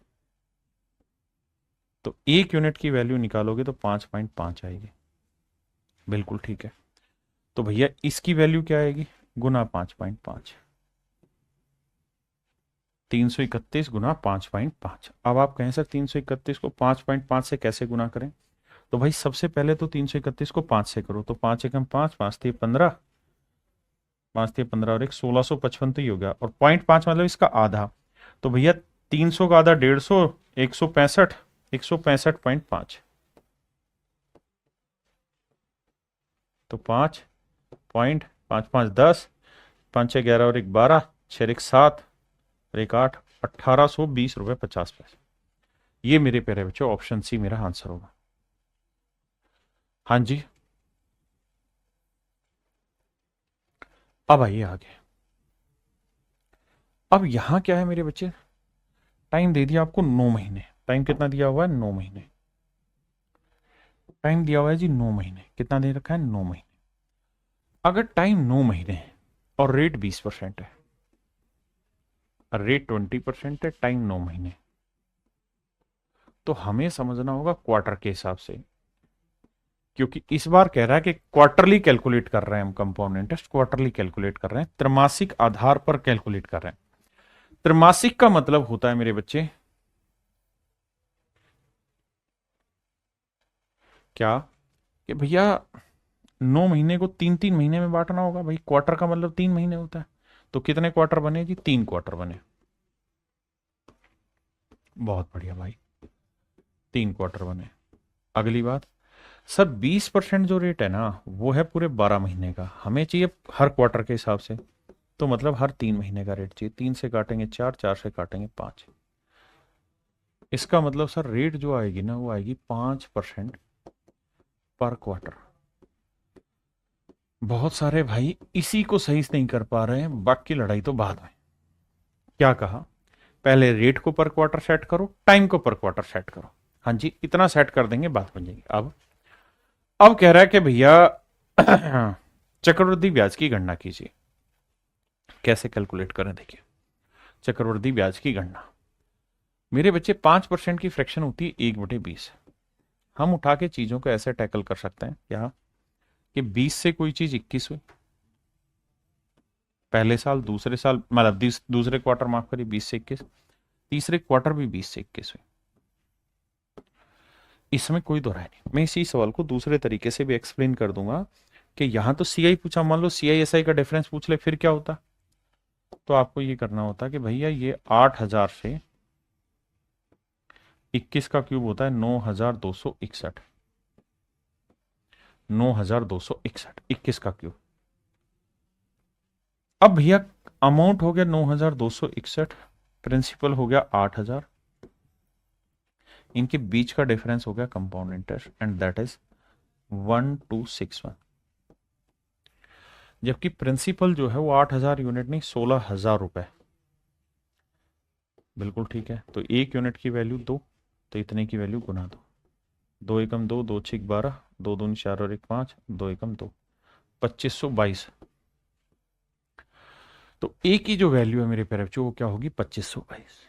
तो 1 यूनिट की वैल्यू निकालोगे तो 5.5 आएगी। बिल्कुल ठीक है। तो भैया इसकी वैल्यू क्या आएगी? गुना 5.5, 331 गुना 5.5। अब आप कहें सर 331 को 5.5 से कैसे गुना करें? तो भाई सबसे पहले तो 331 को 5 से करो। तो 5 एकम 5, 5×3 = 15, 5×3 = 15 और एक 1655 तो ही हो गया। और 0.5 मतलब इसका आधा। तो भैया 300 का आधा 150, 165, 165.5। तो 5.5, 10, 5×6 = 11 और एक 12, 6×1 = 7 और एक 8, 1820 रुपये 50 पैसे। ये मेरे प्यारे बच्चों ऑप्शन सी मेरा आंसर होगा। हाँ जी। अब आइए आगे। अब यहां क्या है मेरे बच्चे? टाइम दे दिया आपको 9 महीने। टाइम कितना दिया हुआ है? 9 महीने। टाइम दिया हुआ है जी 9 महीने। कितना दे रखा है? 9 महीने। अगर टाइम 9 महीने है और रेट 20% है, रेट 20% है, टाइम 9 महीने, तो हमें समझना होगा क्वार्टर के हिसाब से। क्योंकि इस बार कह रहा है कि क्वार्टरली कैलकुलेट कर रहे हैं हम कंपाउंड इंटरेस्ट, क्वार्टरली कैलकुलेट कर रहे हैं, त्रैमासिक आधार पर कैलकुलेट कर रहे हैं। त्रैमासिक का मतलब होता है मेरे बच्चे क्या? कि भैया 9 महीने को 3-3 महीने में बांटना होगा। भाई क्वार्टर का मतलब 3 महीने होता है। तो कितने क्वार्टर बने जी? 3 क्वार्टर बने। बहुत बढ़िया भाई, 3 क्वार्टर बने। अगली बात, सर 20% जो रेट है ना वो है पूरे 12 महीने का, हमें चाहिए हर क्वार्टर के हिसाब से। तो मतलब हर 3 महीने का रेट चाहिए। 3 से काटेंगे 4, 4 से काटेंगे 5। इसका मतलब सर रेट जो आएगी ना वो आएगी 5% पर क्वार्टर। बहुत सारे भाई इसी को सही से नहीं कर पा रहे हैं, बाकी लड़ाई तो बाद में। क्या कहा? पहले रेट को पर क्वार्टर सेट करो, टाइम को पर क्वार्टर सेट करो। हाँ जी, इतना सेट कर देंगे बात बन जाएगी। अब कह रहा है कि भैया चक्रवृद्धि ब्याज की गणना कीजिए। कैसे कैलकुलेट करें, देखिए चक्रवृद्धि ब्याज की गणना मेरे बच्चे 5% की फ्रैक्शन होती है 1/20। हम उठा के चीजों को ऐसे टैकल कर सकते हैं क्या कि 20 से कोई चीज 21 हुई पहले साल, दूसरे साल मतलब दूसरे क्वार्टर माफ करिए 20 से 21, तीसरे क्वार्टर भी 20 से 21 हुई। इसमें कोई दो राय नहीं। मैं इसी सवाल को दूसरे तरीके से भी एक्सप्लेन कर दूंगा कि यहां तो सीआई पूछा, मान लो सीआई एसआई का डिफरेंस पूछ ले, फिर क्या होता? तो आपको ये करना होता कि भैया ये 8,000 से 21 का क्यूब होता है 9,261, 9,261 21 का क्यूब। अब भैया अमाउंट हो गया 9,261, प्रिंसिपल हो गया 8,000, इनके बीच का डिफरेंस हो गया compound interest and that is 1261। जबकि प्रिंसिपल जो है वो 8,000 यूनिट नहीं 16,000 रुपए। बिल्कुल ठीक है। तो एक यूनिट की वैल्यू 2, तो इतने की वैल्यू गुना 2, 2 एकम 2, 2 छिक 12, 2 दूनी 4 और 1 5, 2 एकम 2, 2522। तो ए की जो वैल्यू है मेरे प्यारे बच्चों वो क्या होगी? 2522।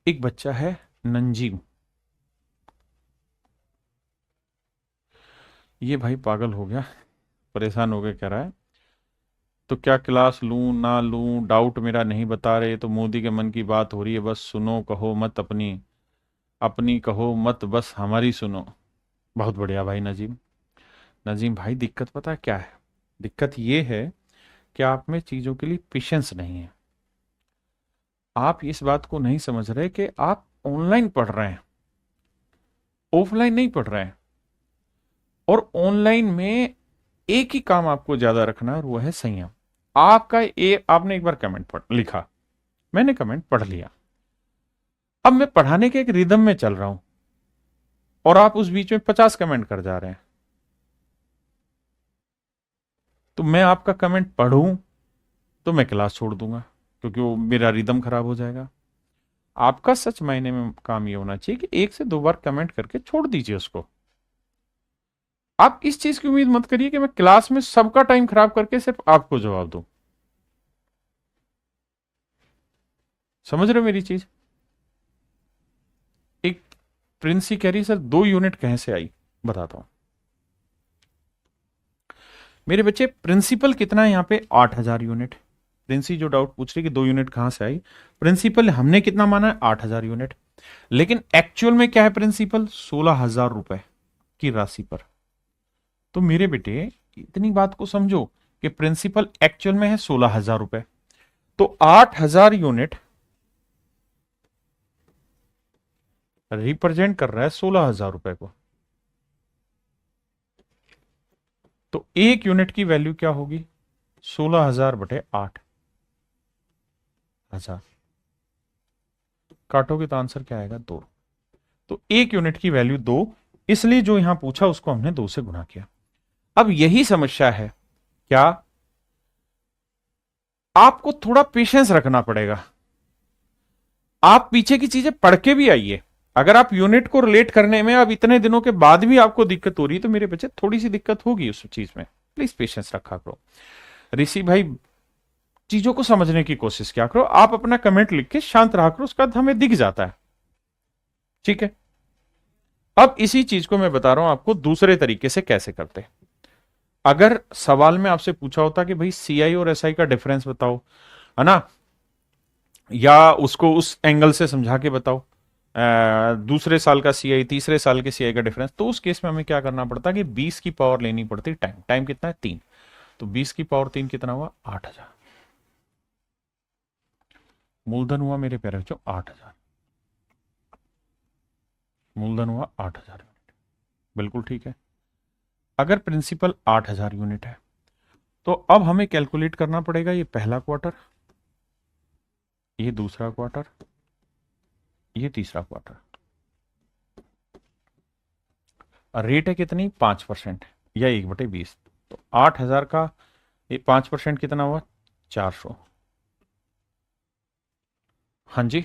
एक बच्चा है नंजीम, ये भाई पागल हो गया, परेशान हो गया, कह रहा है तो क्या क्लास लूं ना लूं, डाउट मेरा नहीं बता रहे, तो मोदी के मन की बात हो रही है, बस सुनो कहो मत अपनी, अपनी कहो मत बस हमारी सुनो। बहुत बढ़िया भाई नजीम। नजीम भाई दिक्कत पता है क्या है? दिक्कत ये है कि आप में चीजों के लिए पेशेंस नहीं है। आप इस बात को नहीं समझ रहे कि आप ऑनलाइन पढ़ रहे हैं, ऑफलाइन नहीं पढ़ रहे हैं। और ऑनलाइन में एक ही काम आपको ज्यादा रखना है और वो है संयम। आपका आपने एक बार कमेंट पढ़ लिखा, मैंने कमेंट पढ़ लिया, अब मैं पढ़ाने के एक रिदम में चल रहा हूं और आप उस बीच में 50 कमेंट कर जा रहे हैं, तो मैं आपका कमेंट पढ़ूं तो मैं क्लास छोड़ दूंगा क्योंकि वो मेरा रिदम खराब हो जाएगा। आपका सच मायने में काम ये होना चाहिए कि 1 से 2 बार कमेंट करके छोड़ दीजिए उसको। आप इस चीज की उम्मीद मत करिए कि मैं क्लास में सबका टाइम खराब करके सिर्फ आपको जवाब दूं। समझ रहे हो मेरी चीज? एक प्रिंसी कह रही सर 2 यूनिट कहां से आई, बताता हूं। मेरे बच्चे प्रिंसिपल कितना है यहां पे? 8,000 यूनिट। प्रिंसी जो डाउट पूछ रही कि 2 यूनिट कहां से आई, प्रिंसिपल हमने कितना माना है? 8,000 यूनिट। लेकिन एक्चुअल में क्या है प्रिंसिपल? 16,000 रुपए की राशि पर। तो मेरे बेटे इतनी बात को समझो कि प्रिंसिपल एक्चुअल में है 16,000 रुपए, तो 8,000 यूनिट रिप्रेजेंट कर रहा है 16,000 रुपए को। तो 1 यूनिट की वैल्यू क्या होगी? 16,000 बटे 8,000। काटोगे तो आंसर क्या आएगा? 2। तो 1 यूनिट की वैल्यू 2, इसलिए जो यहां पूछा उसको हमने 2 से गुना किया। अब यही समस्या है क्या? आपको थोड़ा पेशेंस रखना पड़ेगा। आप पीछे की चीजें पढ़ के भी आइए। अगर आप यूनिट को रिलेट करने में अब इतने दिनों के बाद भी आपको दिक्कत हो रही है तो मेरे बच्चे थोड़ी सी दिक्कत होगी उस चीज में, प्लीज पेशेंस रखा करो। ऋषि भाई चीजों को समझने की कोशिश क्या करो, आप अपना कमेंट लिख के शांत रहा करो, उसका हमें दिख जाता है। ठीक है, अब इसी चीज को मैं बता रहा हूं आपको दूसरे तरीके से कैसे करते हैं। अगर सवाल में आपसे पूछा होता कि भाई सीआई और एसआई का डिफरेंस बताओ, है ना, या उसको उस एंगल से समझा के बताओ, दूसरे साल का सीआई तीसरे साल के सीआई का डिफरेंस, तो उस केस में हमें क्या करना पड़ता कि 20 की पावर लेनी पड़ती टाइम। टाइम कितना है? 3। तो 20 की पावर 3 कितना हुआ? 8,000। मूलधन हुआ मेरे प्यारे बच्चों 8,000। मूलधन हुआ 8,000 यूनिट। बिल्कुल ठीक है। अगर प्रिंसिपल 8,000 यूनिट है तो अब हमें कैलकुलेट करना पड़ेगा ये पहला क्वार्टर, ये दूसरा क्वार्टर, ये तीसरा क्वार्टर। रेट है कितनी? 5% या 1/20। तो 8,000 का ये 5% कितना हुआ? 400। हाँ जी,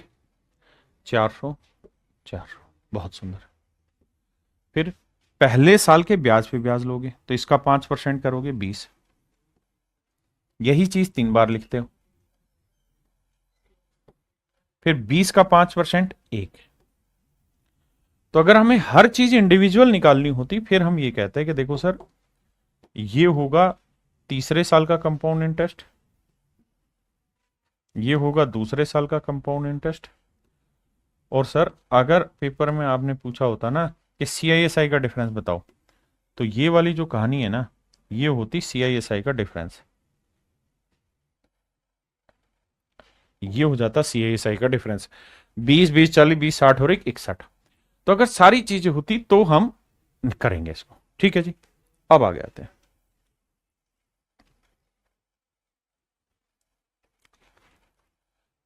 400, 400। बहुत सुंदर। फिर पहले साल के ब्याज पे ब्याज लोगे तो इसका 5% करोगे 20, यही चीज 3 बार लिखते हो, फिर 20 का 5% 1। तो अगर हमें हर चीज इंडिविजुअल निकालनी होती फिर हम ये कहते हैं कि देखो सर ये होगा तीसरे साल का कंपाउंड इंटरेस्ट, ये होगा दूसरे साल का कंपाउंड इंटरेस्ट, और सर अगर पेपर में आपने पूछा होता ना कि सीआईएसआई का डिफरेंस बताओ, तो ये वाली जो कहानी है ना ये होती सीआईएसआई का डिफरेंस, ये हो जाता सीआईएसआई का डिफरेंस। 20 20 40 20 60 और 61। तो अगर सारी चीजें होती तो हम करेंगे इसको, ठीक है जी। अब आगे आते हैं।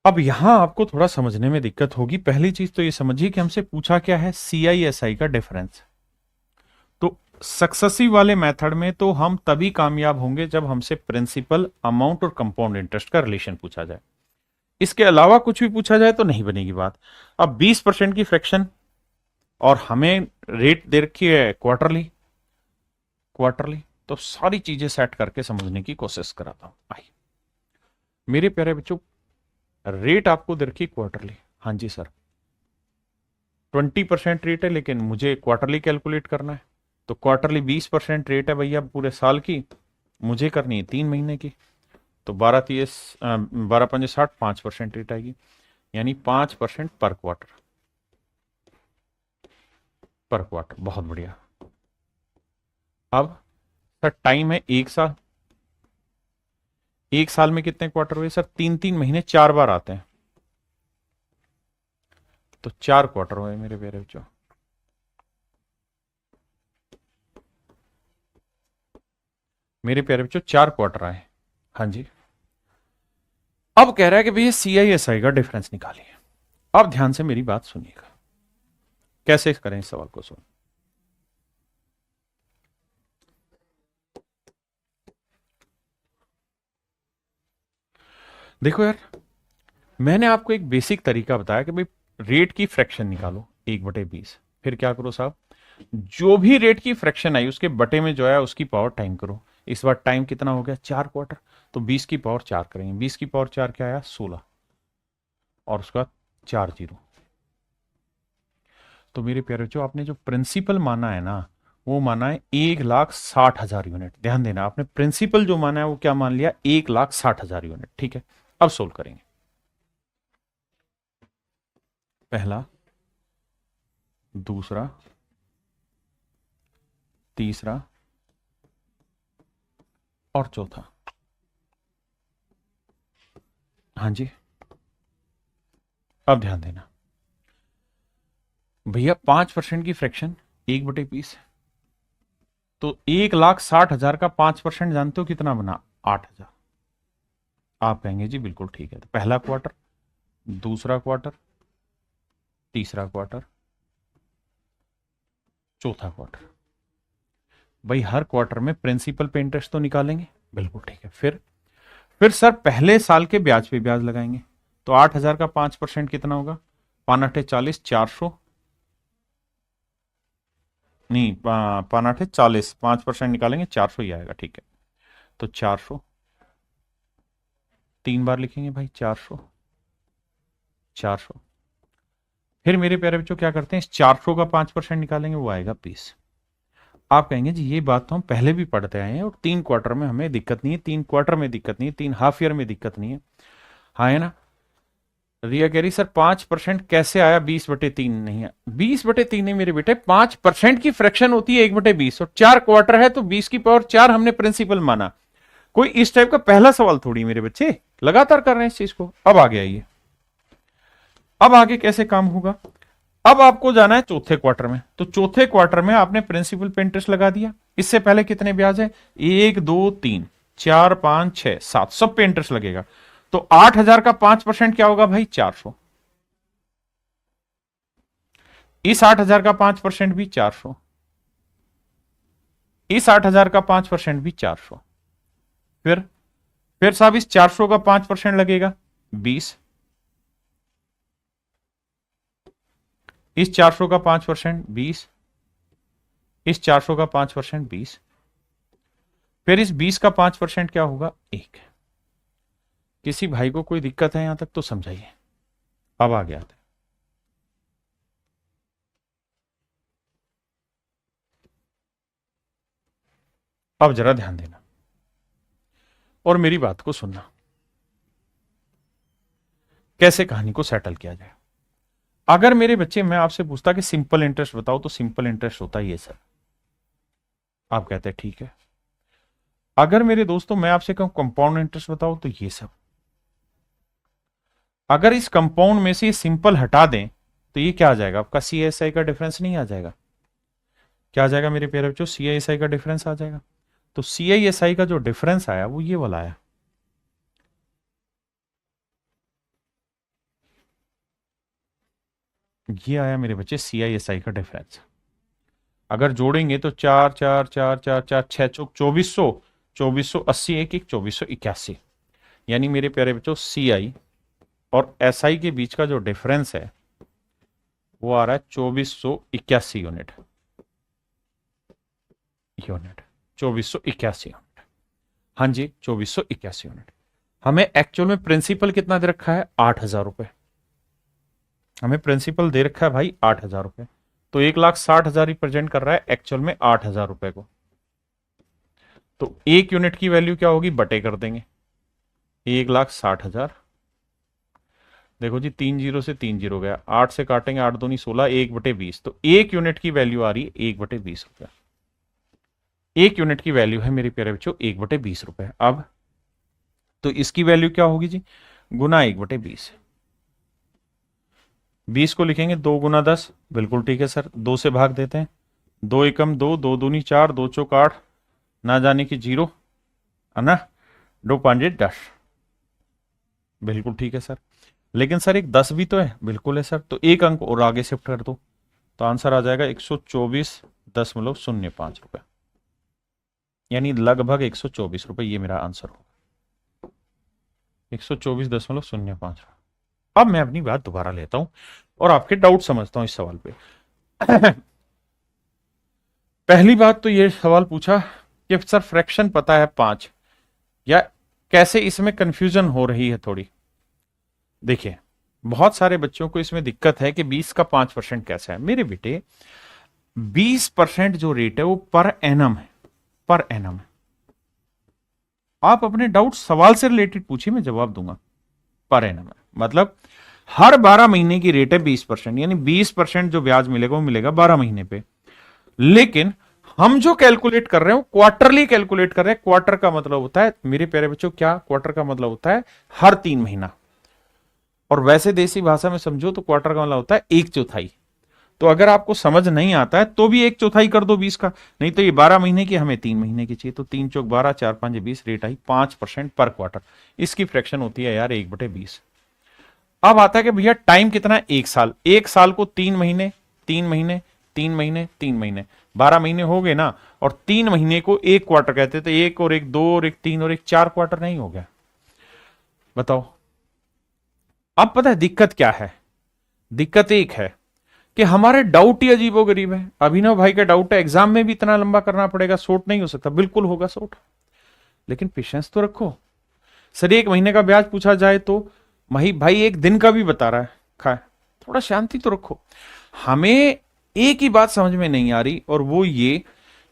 अब यहां आपको थोड़ा समझने में दिक्कत होगी। पहली चीज तो ये समझिए कि हमसे पूछा क्या है, सीआईएसआई का डिफरेंस। तो सक्सेसिव वाले मेथड में तो हम तभी कामयाब होंगे जब हमसे प्रिंसिपल, अमाउंट और कंपाउंड इंटरेस्ट का रिलेशन पूछा जाए। इसके अलावा कुछ भी पूछा जाए तो नहीं बनेगी बात। अब 20% की फ्रैक्शन और हमें रेट दे रखी है क्वार्टरली, क्वार्टरली तो सारी चीजें सेट करके समझने की कोशिश कराता हूं। आइए मेरे प्यारे बच्चों, रेट आपको दे रखी क्वार्टरली। हाँ जी सर 20% रेट है लेकिन मुझे क्वार्टरली कैलकुलेट करना है, तो क्वार्टरली 20% रेट है भैया पूरे साल की, मुझे करनी है 3 महीने की। तो 12 पंजे 60, 5% रेट आएगी, यानी 5% पर क्वार्टर, पर क्वार्टर। बहुत बढ़िया। अब सर टाइम है 1 साल, 1 साल में कितने क्वार्टर हुए सर? 3 3 महीने 4 बार आते हैं, तो 4 क्वार्टर हुए मेरे प्यारे बच्चों। मेरे प्यारे बच्चों 4 क्वार्टर आए। हाँ जी। अब कह रहा है कि भैया सीआईएसआई का डिफरेंस निकालिए। अब ध्यान से मेरी बात सुनिएगा, कैसे करें इस सवाल को। सुन देखो यार, मैंने आपको एक बेसिक तरीका बताया कि भाई रेट की फ्रैक्शन निकालो 1/20, फिर क्या करो साहब, जो भी रेट की फ्रैक्शन आई उसके बटे में जो है उसकी पावर टाइम करो। इस बार टाइम कितना हो गया? 4 क्वार्टर, तो 20 की पावर 4 करेंगे। 20 की पावर 4 क्या आया? 16, और उसका 4 जीरो। तो मेरे प्यारे बच्चों आपने जो प्रिंसिपल माना है ना वो माना है 1,60,000 यूनिट। ध्यान देना, आपने प्रिंसिपल जो माना है वो क्या मान लिया? 1,60,000 यूनिट। ठीक है, अब सोल्व करेंगे। पहला, दूसरा, तीसरा और चौथा। हाँ जी, अब ध्यान देना भैया 5% की फ्रैक्शन 1/20, तो 1,60,000 का 5% जानते हो कितना बना? 8,000। आप कहेंगे जी बिल्कुल ठीक है। तो पहला क्वार्टर, दूसरा क्वार्टर, तीसरा क्वार्टर, चौथा क्वार्टर। भाई हर क्वार्टर में प्रिंसिपल पे इंटरेस्ट तो निकालेंगे, बिल्कुल ठीक है। फिर सर पहले साल के ब्याज पे ब्याज लगाएंगे, तो 8,000 का 5% कितना होगा? 5 8 40, 400, नहीं 5 8 40, 5% निकालेंगे 400 ही आएगा। ठीक है, तो 400 3 बार लिखेंगे भाई, 400 400। फिर मेरे प्यारे बच्चों क्या करते हैं, इस 400 का 5% निकालेंगे, वो आएगा 20। आप कहेंगे जी ये बात तो हम पहले भी पढ़ते आए हैं और 3 क्वार्टर में हमें दिक्कत नहीं है, 3 क्वार्टर में दिक्कत नहीं है, 3 हाफ ईयर में दिक्कत नहीं है। हाँ है ना? रिया कह रही सर 5% कैसे आया? 20/3 नहीं है, 20/3 नहीं मेरे बेटे, 5% की फ्रैक्शन होती है 1/20, और 4 क्वार्टर है तो 20 की पावर 4 हमने प्रिंसिपल माना। कोई इस टाइप का पहला सवाल थोड़ी मेरे बच्चे, लगातार कर रहे हैं इस चीज को। अब आगे आइए, अब आगे कैसे काम होगा। अब आपको जाना है चौथे क्वार्टर में, तो चौथे क्वार्टर में आपने प्रिंसिपल पे इंटरेस्ट लगा दिया। इससे पहले कितने ब्याज है? 1 2 3 4 5 6 7, सब पे इंटरेस्ट लगेगा। तो 8,000 का 5% क्या होगा भाई? 400। इस 8,000 का 5% भी 400, इस 8,000 का 5% भी 400। फिर साहब इस 400 का 5% लगेगा 20, इस 400 का 5% 20, इस 400 का 5% 20, फिर इस 20 का 5% क्या होगा 1। किसी भाई को कोई दिक्कत है यहां तक तो समझाइए। अब आ गया था। अब जरा ध्यान देना और मेरी बात को सुनना, कैसे कहानी को सेटल किया जाए। अगर मेरे बच्चे मैं आपसे पूछता कि सिंपल इंटरेस्ट बताओ, तो सिंपल इंटरेस्ट होता है ये सर, आप कहते हैं ठीक है। अगर मेरे दोस्तों मैं आपसे कहूं कंपाउंड इंटरेस्ट बताओ, तो ये सब। अगर इस कंपाउंड में से ये सिंपल हटा दें तो ये क्या आ जाएगा आपका, सीआईएसआई का डिफरेंस नहीं आ जाएगा? क्या आ जाएगा मेरे प्यारे बच्चों, सीआईएसआई का डिफरेंस आ जाएगा। तो सीआईएसआई का जो डिफरेंस आया वो ये वाला आया। ये आया मेरे बच्चे सीआईएसआई का डिफरेंस। अगर जोड़ेंगे तो 4 4 4 4 4 6 चौक 2400, 2480 एक एक 2481, यानी मेरे प्यारे बच्चों सीआई और एसआई के बीच का जो डिफरेंस है वो आ रहा है 2481 यूनिट। 2481 यूनिट, हाँ जी 2481 यूनिट। हमें एक्चुअल में प्रिंसिपल कितना दे रखा है, 8000 रुपए। हमें प्रिंसिपल दे रखा है भाई 8000 रुपए, तो 1,60,000 रिप्रेजेंट कर रहा है एक्चुअल में 8000 रुपए को। तो 1 यूनिट की वैल्यू क्या होगी, बटे कर देंगे 1,60,000। देखो जी 3 जीरो से 3 जीरो गया, 8 से काटेंगे 8 दूनी 16, 1/20, तो 1 यूनिट की वैल्यू आ रही है 1/20 रुपया। 1 यूनिट की वैल्यू है मेरे प्यारे बच्चों 1/20 रुपए। अब तो इसकी वैल्यू क्या होगी जी, गुना 1/20। 20 को लिखेंगे 2 गुना 10, बिल्कुल ठीक है सर। 2 से भाग देते हैं, 2 एकम 2, 2 दूनी 4, 2 चौक 8, ना जाने की 0 है ना, 2 पांजे 10, बिल्कुल ठीक है सर। लेकिन सर एक 10 भी तो है, बिल्कुल है सर, तो एक अंक और आगे शिफ्ट कर दो, तो आंसर आ जाएगा 124.05 रुपए, यानी लगभग 124 रुपए, ये मेरा आंसर होगा 124.05। अब मैं अपनी बात दोबारा लेता हूं और आपके डाउट समझता हूं इस सवाल पे। पहली बात तो ये सवाल पूछा कि सर फ्रैक्शन पता है 5, या कैसे इसमें कंफ्यूजन हो रही है थोड़ी। देखिए बहुत सारे बच्चों को इसमें दिक्कत है कि 20 का 5% कैसा है। मेरे बेटे 20% जो रेट है वो पर एनम है, पर एनम है। आप अपने डाउट सवाल से रिलेटेड पूछिए, मैं जवाब दूंगा। पर एनम है मतलब हर 12 महीने की रेट है 20%, यानी 20% जो ब्याज मिलेगा वो मिलेगा 12 महीने पे। लेकिन हम जो कैलकुलेट कर रहे हैं वो क्वार्टरली कैलकुलेट कर रहे हैं। क्वार्टर का मतलब होता है मेरे प्यारे बच्चों, क्या क्वार्टर का मतलब होता है, हर 3 महीना। और वैसे देसी भाषा में समझो तो क्वार्टर का मतलब होता है 1/4। तो अगर आपको समझ नहीं आता है तो भी 1/4 कर दो 20 का, नहीं तो ये 12 महीने की, हमें 3 महीने की चाहिए, तो 3 चौक 12, 4 5 20, रेट आई 5% पर क्वार्टर। इसकी फ्रैक्शन होती है यार 1/20। अब आता है कि भैया टाइम कितना है, 1 साल। 1 साल को 3 महीने, 3 महीने, 3 महीने, 3 महीने, 12 महीने हो गए ना। और 3 महीने को 1 क्वार्टर कहते थे, 1 और 1 2 और 1 3 और 1 4 क्वार्टर नहीं हो गया? बताओ। अब पता है दिक्कत क्या है, दिक्कत एक है कि हमारे डाउट ही अजीबोगरीब है। अभिनव भाई का डाउट है एग्जाम में भी इतना लंबा करना पड़ेगा, शॉर्ट नहीं हो सकता। बिल्कुल होगा शॉर्ट, लेकिन पेशेंस तो रखो। सर 1 महीने का ब्याज पूछा जाए तो मही भाई 1 दिन का भी बता रहा है, खाए थोड़ा शांति तो रखो। हमें एक ही बात समझ में नहीं आ रही, और वो ये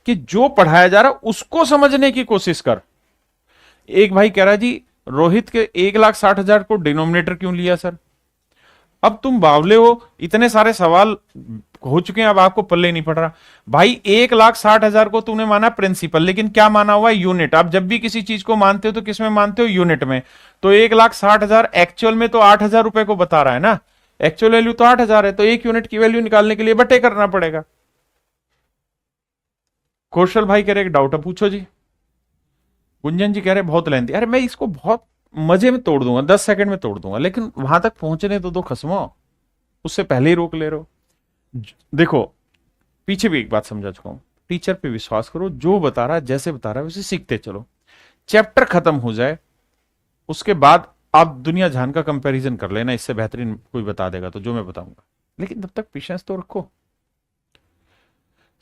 कि जो पढ़ाया जा रहा है उसको समझने की कोशिश कर। एक भाई कह रहा है जी रोहित के 1,60,000 को डिनोमिनेटर क्यों लिया सर? अब तुम बावले हो, इतने सारे सवाल हो चुके हैं, अब आपको पल्ले नहीं पड़ रहा। भाई 1,60,000 को तूने माना प्रिंसिपल, लेकिन क्या माना हुआ है, यूनिट। आप जब भी किसी चीज को मानते हो तो किस में मानते हो, यूनिट में। तो 1,60,000 एक्चुअल में तो 8,000 रुपए को बता रहा है ना, एक्चुअल वैल्यू तो 8,000 है, तो 1 यूनिट की वैल्यू निकालने के लिए बटे करना पड़ेगा। कौशल भाई कह रहे डाउट है, पूछो जी। गुंजन जी कह रहे बहुत लेंथी। अरे मैं इसको बहुत मजे में तोड़ दूंगा, 10 सेकंड में तोड़ दूंगा, लेकिन वहां तक पहुंचने तो दो खसमो, उससे पहले ही रोक ले रहे हो। देखो पीछे भी एक बात समझा चुका हूं, टीचर पे विश्वास करो, जो बता रहा है जैसे बता रहा है उसे सीखते चलो। चैप्टर खत्म हो जाए उसके बाद आप दुनिया जहान का कंपैरिजन कर लेना, इससे बेहतरीन कोई बता देगा तो जो मैं बताऊंगा, लेकिन तब तक पेशेंस तो रखो।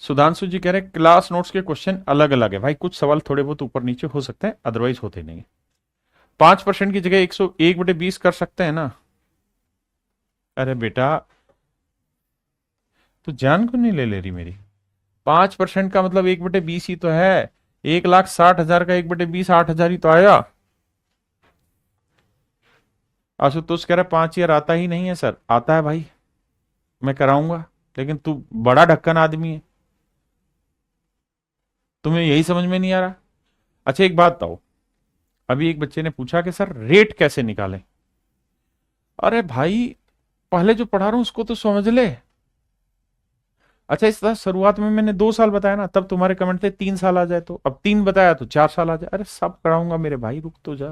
सुधांशु जी कह रहे हैं क्लास नोट्स के क्वेश्चन अलग अलग है। भाई कुछ सवाल थोड़े बहुत ऊपर नीचे हो सकते हैं, अदरवाइज होते नहीं। 5% की जगह 101/20 कर सकते हैं ना। अरे बेटा, तू जान क्यों नहीं ले रही मेरी? 5% का मतलब 1/20 ही तो है। 1,60,000 का 1/20 8,000 ही तो आया। आशुतोष कह रहा है 5 ईयर आता ही नहीं है सर। आता है भाई, मैं कराऊंगा, लेकिन तू बड़ा ढक्कन आदमी है, तुम्हें यही समझ में नहीं आ रहा। अच्छा एक बात बताओ, अभी एक बच्चे ने पूछा कि सर रेट कैसे निकालें। अरे भाई, पहले जो पढ़ा रहा हूं उसको तो समझ ले। अच्छा इस तरह शुरुआत में मैंने 2 साल बताया ना, तब तुम्हारे कमेंट थे 3 साल आ जाए, तो अब 3 बताया तो 4 साल आ जाए। अरे सब कराऊंगा मेरे भाई, रुक तो जा।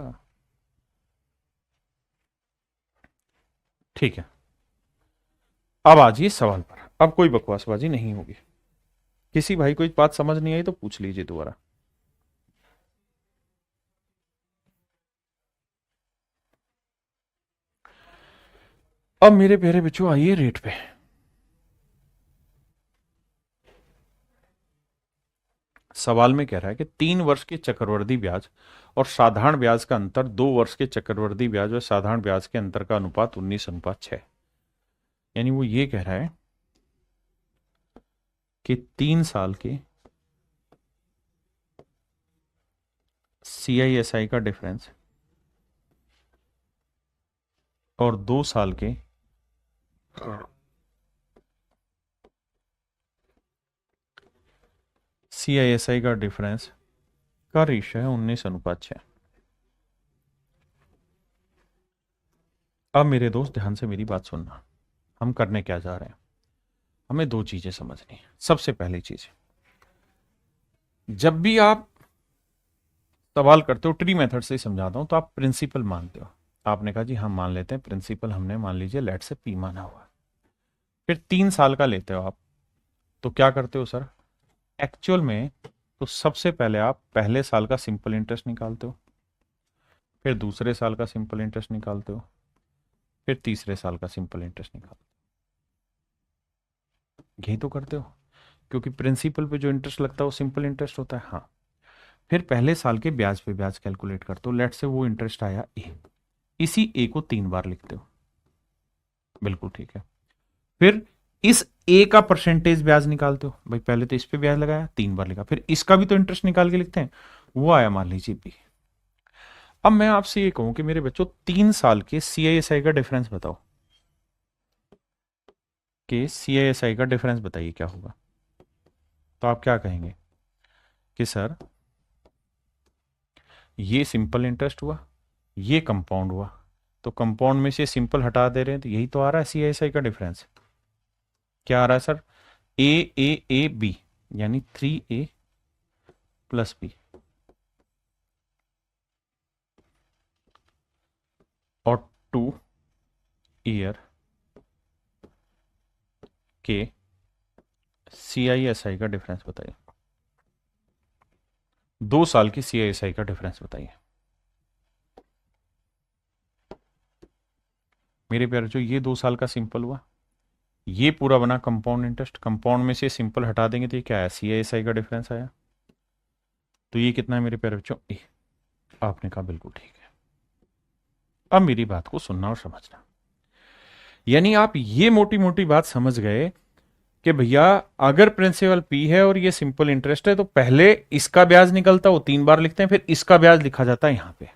ठीक है, अब आ जाइए सवाल पर। अब कोई बकवासबाजी नहीं होगी। किसी भाई को बात समझ नहीं आई तो पूछ लीजिए दोबारा। अब मेरे प्यारे बच्चों आइए रेट पे। सवाल में कह रहा है कि 3 वर्ष के चक्रवृद्धि ब्याज और साधारण ब्याज का अंतर 2 वर्ष के चक्रवृद्धि ब्याज और साधारण ब्याज के अंतर का अनुपात 19:6। यानी वो ये कह रहा है कि 3 साल के CISI का डिफरेंस और 2 साल के CISI का डिफरेंस का रेशियो है 19:6। अब मेरे दोस्त ध्यान से मेरी बात सुनना। हम करने क्या जा रहे हैं, हमें 2 चीजें समझनी है। सबसे पहली चीज, जब भी आप सवाल करते हो, ट्री मेथड से ही समझाता हूं, तो आप प्रिंसिपल मानते हो। आपने कहा जी हम मान लेते हैं प्रिंसिपल, हमने मान लीजिए लेट से P माना हुआ। फिर 3 साल का लेते हो आप, तो क्या करते हो सर एक्चुअल में? तो सबसे पहले आप पहले साल का सिंपल इंटरेस्ट निकालते हो, फिर दूसरे साल का सिंपल इंटरेस्ट निकालते हो, फिर तीसरे साल का सिंपल इंटरेस्ट निकालते हो। यही तो करते हो, क्योंकि प्रिंसिपल पे जो इंटरेस्ट लगता है वो सिंपल इंटरेस्ट होता है। हाँ, फिर पहले साल के ब्याज पे ब्याज कैलकुलेट करते हो। लेट से वो इंटरेस्ट आया ए, इसी ए को 3 बार लिखते हो। बिल्कुल ठीक है। फिर इस ए का परसेंटेज ब्याज निकालते हो। भाई पहले तो इस पे ब्याज लगाया, 3 बार लिखा, फिर इसका भी तो इंटरेस्ट निकाल के लिखते हैं। वो आया मान लीजिए बी। अब मैं आपसे ये कहूं कि मेरे बच्चों 3 साल के CISI का डिफरेंस बताओ, कि CISI का डिफरेंस बताइए क्या होगा। तो आप क्या कहेंगे कि सर ये सिंपल इंटरेस्ट हुआ, ये कंपाउंड हुआ, तो कंपाउंड में से सिंपल हटा दे रहे हैं, तो यही तो आ रहा है CISI का डिफरेंस। क्या आ रहा है सर? A यानी 3A प्लस B, और 2 ईयर के CISI का डिफरेंस बताइए। 2 साल की CISI का डिफरेंस बताइए। मेरे प्यारे जो ये 2 साल का सिंपल हुआ, ये पूरा बना कंपाउंड इंटरेस्ट, कंपाउंड में से सिंपल हटा देंगे तो ये क्या है? CISI का डिफरेंस आया। तो ये कितना है मेरे प्यारे बच्चों? ए। आपने कहा बिल्कुल ठीक है। अब मेरी बात को सुनना और समझना। यानी आप ये मोटी मोटी बात समझ गए कि भैया अगर प्रिंसिपल P है और ये सिंपल इंटरेस्ट है, तो पहले इसका ब्याज निकलता, वो 3 बार लिखते हैं, फिर इसका ब्याज लिखा जाता है यहां पे।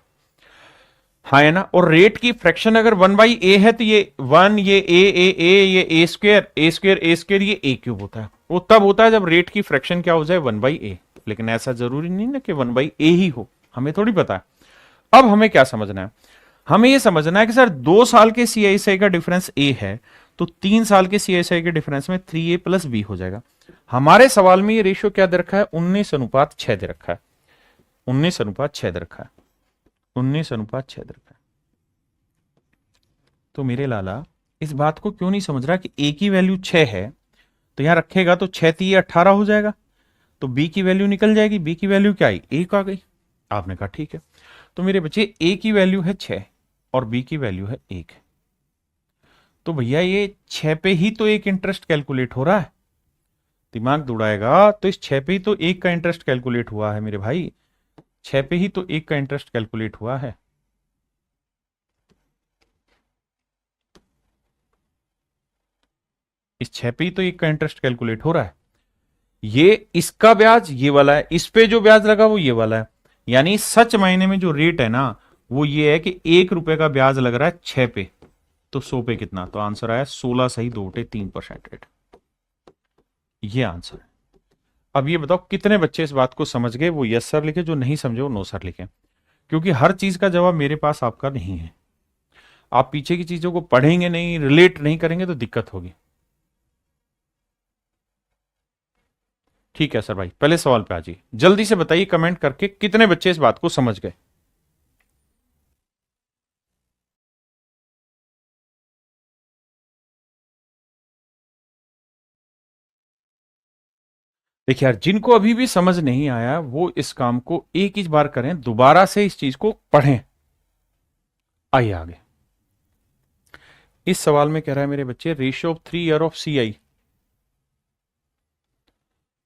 हाँ है ना? और रेट की फ्रैक्शन अगर 1/a है, तो ये 1, ये ए, ये a² ये a³ होता है। वो तब होता है जब रेट की फ्रैक्शन क्या हो जाए? 1/a। लेकिन ऐसा जरूरी नहीं ना कि 1/a ही हो, हमें थोड़ी पता है। अब हमें क्या समझना है? हमें यह समझना है कि सर 2 साल के CISI का डिफरेंस a है, तो 3 साल के CISI के डिफरेंस में 3A प्लस B हो जाएगा। हमारे सवाल में ये रेशियो क्या दे रखा है? 19:6 दे रखा है। 19:6 दे रखा है। 19:6 दे रखा है। तो मेरे लाला इस बात को क्यों नहीं समझ रहा कि a की वैल्यू 6 है, तो यहां रखेगा तो 6 18 हो जाएगा, तो b की वैल्यू निकल जाएगी। b की वैल्यू क्या आई? 1 आ गई। आपने कहा ठीक है। तो मेरे बच्चे a की वैल्यू है 6 और b की वैल्यू है 1, तो भैया ये 6 पे ही तो एक इंटरेस्ट कैलकुलेट हो रहा है। दिमाग दौड़ाएगा तो इस 6 पे ही तो 1 का इंटरेस्ट कैलकुलेट हुआ है मेरे भाई, 6 पे ही तो 1 का इंटरेस्ट कैलकुलेट हुआ है। इस 6 पे ही तो 1 का इंटरेस्ट कैलकुलेट हो रहा है। ये इसका ब्याज ये वाला है, इस पे जो ब्याज लगा वो ये वाला है। यानी सच मायने में जो रेट है ना वो ये है कि 1 रुपए का ब्याज लग रहा है 6 पे, तो 100 पे कितना, तो आंसर आया 16 सही 2/3% रेट। ये आंसर है। अब ये बताओ कितने बच्चे इस बात को समझ गए, वो यस सर लिखे, जो नहीं समझे वो नो सर लिखे, क्योंकि हर चीज का जवाब मेरे पास आपका नहीं है। आप पीछे की चीजों को पढ़ेंगे नहीं, रिलेट नहीं करेंगे तो दिक्कत होगी। ठीक है सर भाई, पहले सवाल पे आ जाइए, जल्दी से बताइए कमेंट करके कितने बच्चे इस बात को समझ गए। देखिए यार, जिनको अभी भी समझ नहीं आया वो इस काम को एक ही बार करें, दोबारा से इस चीज को पढ़ें। आइए आगे। इस सवाल में कह रहा है मेरे बच्चे, ratio of 3 year of CI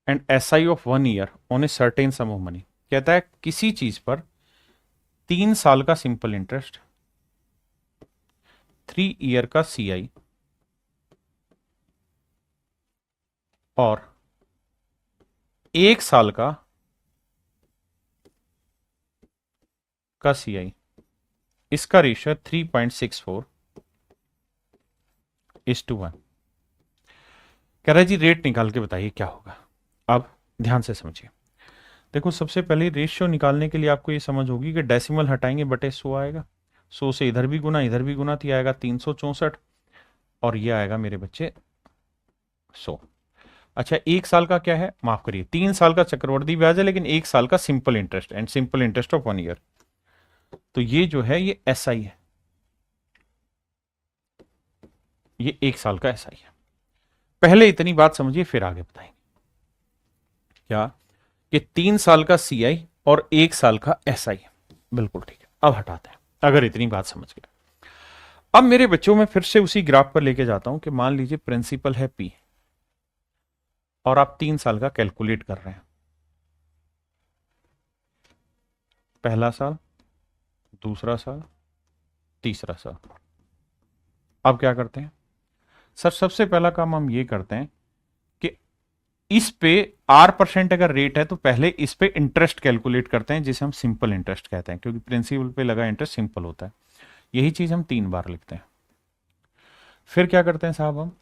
and SI of 1 year on a certain some of money. कहता है किसी चीज पर 3 साल का सिंपल इंटरेस्ट, 3 ईयर का CI और 1 साल का CI, इसका रेशियो 3.64:1। कह रहा है जी रेट निकाल के बताइए क्या होगा। अब ध्यान से समझिए, देखो सबसे पहले रेशियो निकालने के लिए आपको ये समझ होगी कि डेसिमल हटाएंगे बटे 100 आएगा, 100 से इधर भी गुना इधर भी गुना, तो ये आएगा 364 और ये आएगा मेरे बच्चे 100। अच्छा 1 साल का क्या है, माफ करिए, 3 साल का चक्रवृद्धि ब्याज है, लेकिन 1 साल का simple interest and simple interest of 1 year, तो ये जो है ये SI है, ये 1 साल का SI है। पहले इतनी बात समझिए फिर आगे बताएंगे क्या, कि 3 साल का CI और 1 साल का SI। बिल्कुल ठीक है, अब हटाते हैं अगर इतनी बात समझ गए। अब मेरे बच्चों में फिर से उसी ग्राफ पर लेके जाता हूं कि मान लीजिए प्रिंसिपल है P और आप 3 साल का कैलकुलेट कर रहे हैं, पहला साल, दूसरा साल, तीसरा साल। अब क्या करते हैं सर, सबसे पहला काम हम ये करते हैं कि इस पे R% अगर रेट है तो पहले इस पे इंटरेस्ट कैलकुलेट करते हैं, जिसे हम सिंपल इंटरेस्ट कहते हैं, क्योंकि प्रिंसिपल पे लगा इंटरेस्ट सिंपल होता है। यही चीज हम 3 बार लिखते हैं। फिर क्या करते हैं साहब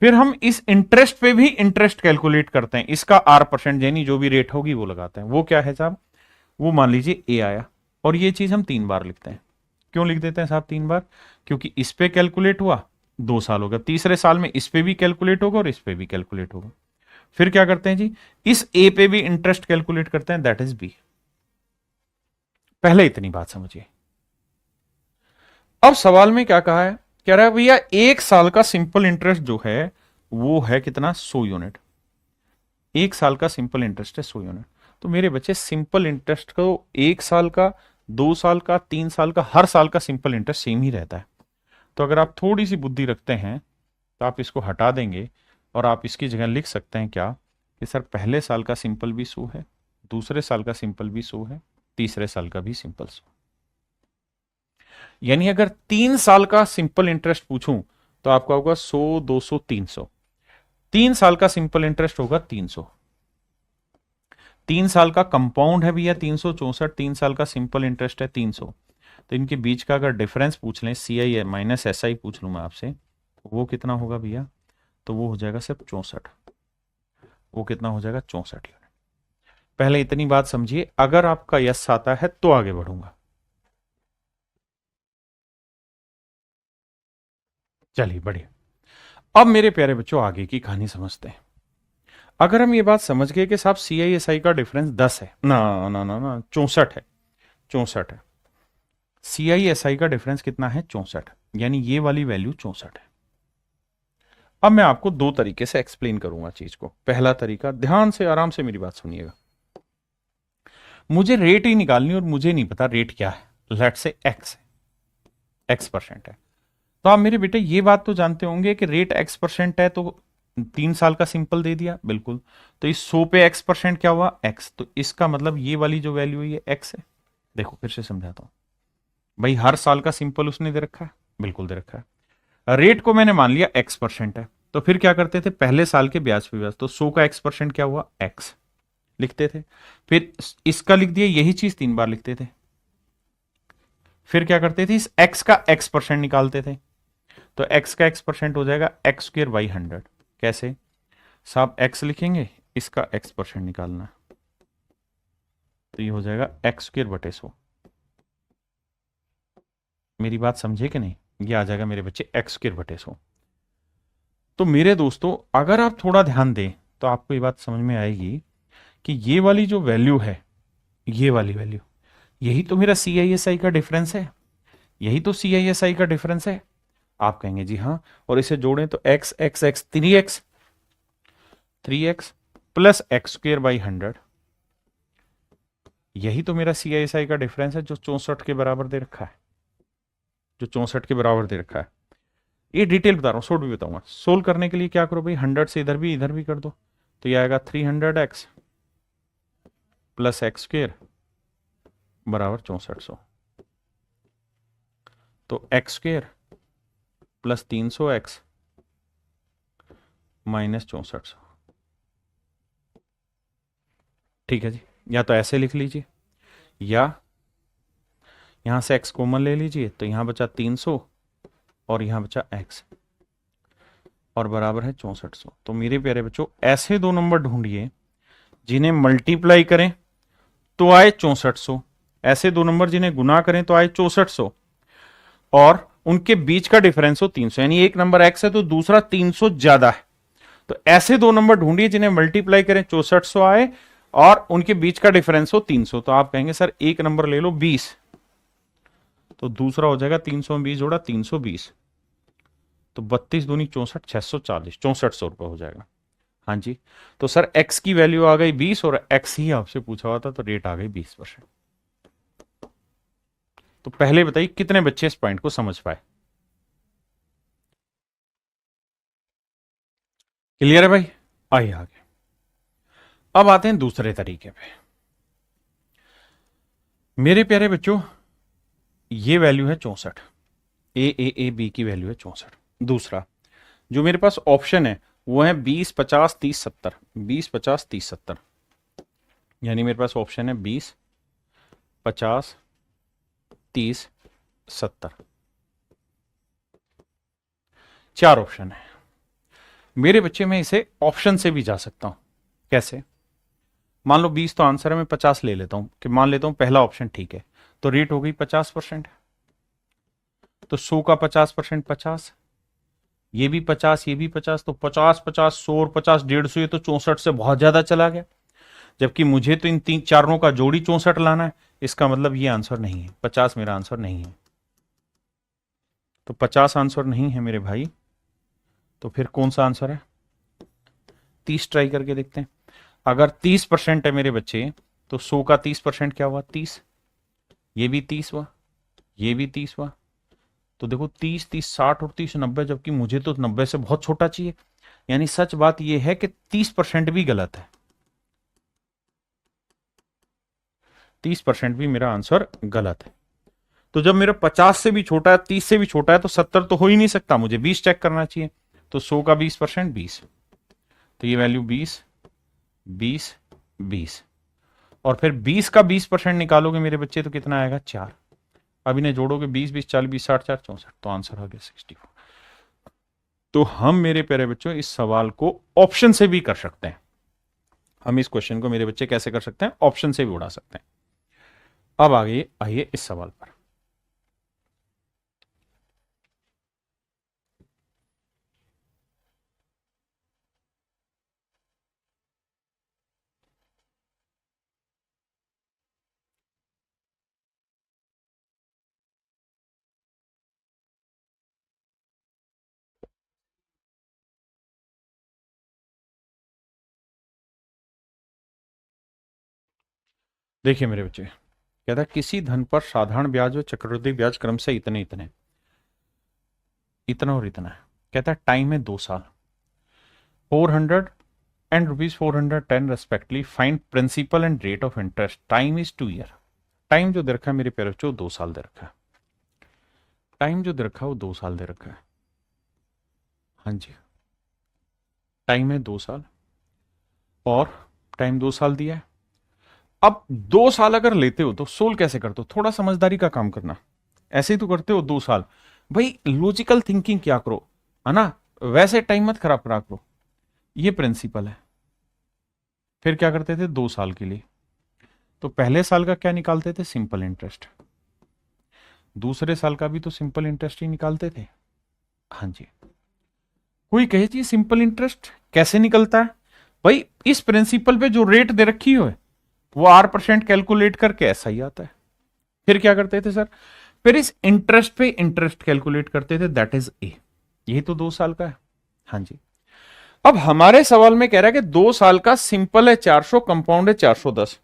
फिर हम इस इंटरेस्ट पे भी इंटरेस्ट कैलकुलेट करते हैं, इसका R% यानी जो भी रेट होगी वो लगाते हैं। वो क्या है साहब, वो मान लीजिए A आया, और ये चीज हम 3 बार लिखते हैं। क्यों लिख देते हैं साहब 3 बार, क्योंकि इस पे कैलकुलेट हुआ 2 साल होगा, तीसरे साल में इस पे भी कैलकुलेट होगा और इस पे भी कैलकुलेट होगा। फिर क्या करते हैं जी, इस A पे भी इंटरेस्ट कैलकुलेट करते हैं, दैट इज B। पहले इतनी बात समझिए। अब सवाल में क्या कहा है, कह रहा है भैया 1 साल का सिंपल इंटरेस्ट जो है वो है कितना, 100 यूनिट। 1 साल का सिंपल इंटरेस्ट है 100 यूनिट। तो मेरे बच्चे सिंपल इंटरेस्ट को 1 साल का, 2 साल का, 3 साल का, हर साल का सिंपल इंटरेस्ट सेम ही रहता है। तो अगर आप थोड़ी सी बुद्धि रखते हैं तो आप इसको हटा देंगे और आप इसकी जगह लिख सकते हैं क्या, कि सर पहले साल का सिंपल भी 100 है, दूसरे साल का सिंपल भी 100 है, तीसरे साल का भी सिंपल 100। यानी अगर 3 साल का सिंपल इंटरेस्ट पूछूं तो आपका होगा 100, 200, 300। 3 साल का सिंपल इंटरेस्ट होगा 300। 3 साल का कंपाउंड है भैया 364, 3 साल का सिंपल इंटरेस्ट है 300। तो इनके बीच का अगर डिफरेंस पूछ लें, CI माइनस SI पूछ लूं मैं आपसे, वो कितना होगा भैया, तो वो हो जाएगा सिर्फ 64। वो कितना हो जाएगा, 64 यूनिट। पहले इतनी बात समझिए, अगर आपका यस आता है तो आगे बढ़ूंगा। चलिए बढ़िया। अब मेरे प्यारे बच्चों आगे की कहानी समझते हैं। अगर हम ये बात समझ गए कि साहब CI/SI का डिफरेंस 10 है, ना ना ना ना 64 है, 64 है। CI/SI का डिफरेंस कितना है, 64, यानी ये वाली वैल्यू 64 है। अब मैं आपको दो तरीके से एक्सप्लेन करूंगा चीज को। पहला तरीका, ध्यान से आराम से मेरी बात सुनिएगा, मुझे रेट ही निकालनी और मुझे नहीं पता रेट क्या है, लेट से X% है। तो आप मेरे बेटे ये बात तो जानते होंगे कि रेट X% है तो 3 साल का सिंपल दे दिया बिल्कुल। तो इस 100 पे x% क्या हुआ x, तो इसका मतलब ये वाली जो वैल्यू है ये x है। देखो फिर से समझाता हूं भाई, हर साल का सिंपल उसने दे रखा है, बिल्कुल दे रखा है। रेट को मैंने मान लिया x% है, तो फिर क्या करते थे, पहले साल के ब्याज पे ब्याज, तो 100 का x% क्या हुआ x लिखते थे। फिर इसका लिख दिया, यही चीज 3 बार लिखते थे। फिर क्या करते थे, इस x का x% निकालते थे, तो x का x% हो जाएगा x²/100। कैसे साहब, x लिखेंगे, इसका x% निकालना है, तो ये हो जाएगा x²/100। मेरी बात समझे कि नहीं, ये आ जाएगा मेरे बच्चे x²/100। तो मेरे दोस्तों अगर आप थोड़ा ध्यान दें तो आपको ये बात समझ में आएगी कि ये वाली जो वैल्यू है, ये वाली वैल्यू, यही तो मेरा CISI का डिफरेंस है, यही तो CISI का डिफरेंस है। आप कहेंगे जी हाँ, और इसे जोड़ें तो x x x 3x plus x²/100, यही तो मेरा CISI का डिफरेंस है, जो 64 के बराबर दे रखा है, जो 64 के बराबर दे रखा है। ये डिटेल बता रहा हूँ, शॉर्ट भी बताऊंगा। सोल्व करने के लिए क्या करो भाई, 100 से इधर भी कर दो, तो ये आएगा 300x प्लस x² बराबर 6400। तो x² प्लस 300x माइनस 6400। ठीक है जी, या तो ऐसे लिख लीजिए, या यहां से x कॉमन ले लीजिए, तो यहां बचा 300 और यहां बचा x, और बराबर है 6400। तो मेरे प्यारे बच्चों, ऐसे दो नंबर ढूंढिए जिन्हें मल्टीप्लाई करें तो आए 6400, ऐसे दो नंबर जिन्हें गुना करें तो आए 6400, और उनके बीच का डिफरेंस हो 300, यानी एक नंबर x है तो दूसरा 300 ज्यादा है। तो ऐसे दो नंबर ढूंढिए जिन्हें मल्टीप्लाई करें 6400 आए और उनके बीच का डिफरेंस हो 300। तो आप कहेंगे सर एक नंबर ले लो 20, तो दूसरा हो जाएगा 320 जोड़ा 320, तो 32 दूनी 64, 640, 6400 रुपये हो जाएगा। हाँ जी, तो सर x की वैल्यू आ गई 20 और x ही आपसे पूछा हुआ था, तो रेट आ गई 20%। तो पहले बताइए कितने बच्चे इस पॉइंट को समझ पाए। क्लियर है भाई, आइए आगे। अब आते हैं दूसरे तरीके पे। मेरे प्यारे बच्चों, ये वैल्यू है 64, ए बी की वैल्यू है 64। दूसरा जो मेरे पास ऑप्शन है वो है 20 50 30 70, 20 50 30 70, यानी मेरे पास ऑप्शन है 20 50 30 70, 4 ऑप्शन है मेरे बच्चे। मैं इसे ऑप्शन से भी जा सकता हूं, कैसे, मान लो 20 तो आंसर है, मैं 50 ले लेता हूं, कि मान लेता हूं पहला ऑप्शन ठीक है, तो रेट हो गई 50%। तो 100 का 50% 50, ये भी 50 ये भी 50, तो 50 50 100 और 50 150, ये तो 64 से बहुत ज्यादा चला गया, जबकि मुझे तो इन तीन चारों का जोड़ी 64 लाना है। इसका मतलब ये आंसर नहीं है, 50 मेरा आंसर नहीं है। तो 50 आंसर नहीं है मेरे भाई, तो फिर कौन सा आंसर है, 30 ट्राई करके देखते हैं। अगर 30% है मेरे बच्चे, तो 100 का 30% क्या हुआ 30, ये भी 30 हुआ, ये भी 30 हुआ, तो देखो 30 30 60 और 30 90, जबकि मुझे तो 90 से बहुत छोटा चाहिए। यानी सच बात यह है कि 30% भी गलत है, 30% भी मेरा आंसर गलत है। तो जब मेरा 50 से भी छोटा है 30 से भी छोटा है, तो 70 तो हो ही नहीं सकता, मुझे 20 चेक करना चाहिए। तो 100 का 20% 20, तो ये वैल्यू 20 20 20, और फिर 20 का 20% निकालोगे मेरे बच्चे तो कितना आएगा 4। अब इन्हें जोड़ोगे 20 20 40 20 60 4 64, तो आंसर आ गया 64। तो हम मेरे प्यारे बच्चों इस सवाल को ऑप्शन से भी कर सकते हैं, हम इस क्वेश्चन को मेरे बच्चे कैसे कर सकते हैं, ऑप्शन से भी उड़ा सकते हैं। अब आगे आइए इस सवाल पर। देखिए मेरे बच्चे, कहता है किसी धन पर साधारण ब्याज और चक्रवृद्धि ब्याज क्रम से इतने इतना और इतना है। कहता है टाइम है 2 साल, 400 and rupees 410 respectively. Find principal and rate of interest. Time is 2 year. Time जो दे रखा है मेरे प्यारे बच्चों 2 साल दे रखा है। टाइम जो दे रखा है वो 2 साल दे रखा है। हाँ जी, टाइम है 2 साल और टाइम 2 साल दिया है। अब 2 साल अगर लेते हो तो सोल कैसे करते हो? थोड़ा समझदारी का काम करना। ऐसे ही तो करते हो 2 साल। भाई लॉजिकल थिंकिंग क्या करो, है ना? वैसे टाइम मत खराब करा करो। ये प्रिंसिपल है। फिर क्या करते थे 2 साल के लिए? तो पहले साल का क्या निकालते थे? Simple interest. दूसरे साल का भी तो सिंपल इंटरेस्ट ही निकालते थे। हाँ जी। कोई कहे जी सिंपल इंटरेस्ट कैसे निकलता है? भाई इस प्रिंसिपल पे जो रेट दे रखी हो है वो R% कैलकुलेट करके ऐसा ही आता है। फिर क्या करते थे सर? फिर इस इंटरेस्ट पे इंटरेस्ट कैलकुलेट करते थे, दैट इज ए। यही तो 2 साल का है। हाँ जी। अब हमारे सवाल में कह रहा है कि 2 साल का सिंपल है 400, कंपाउंड है 410।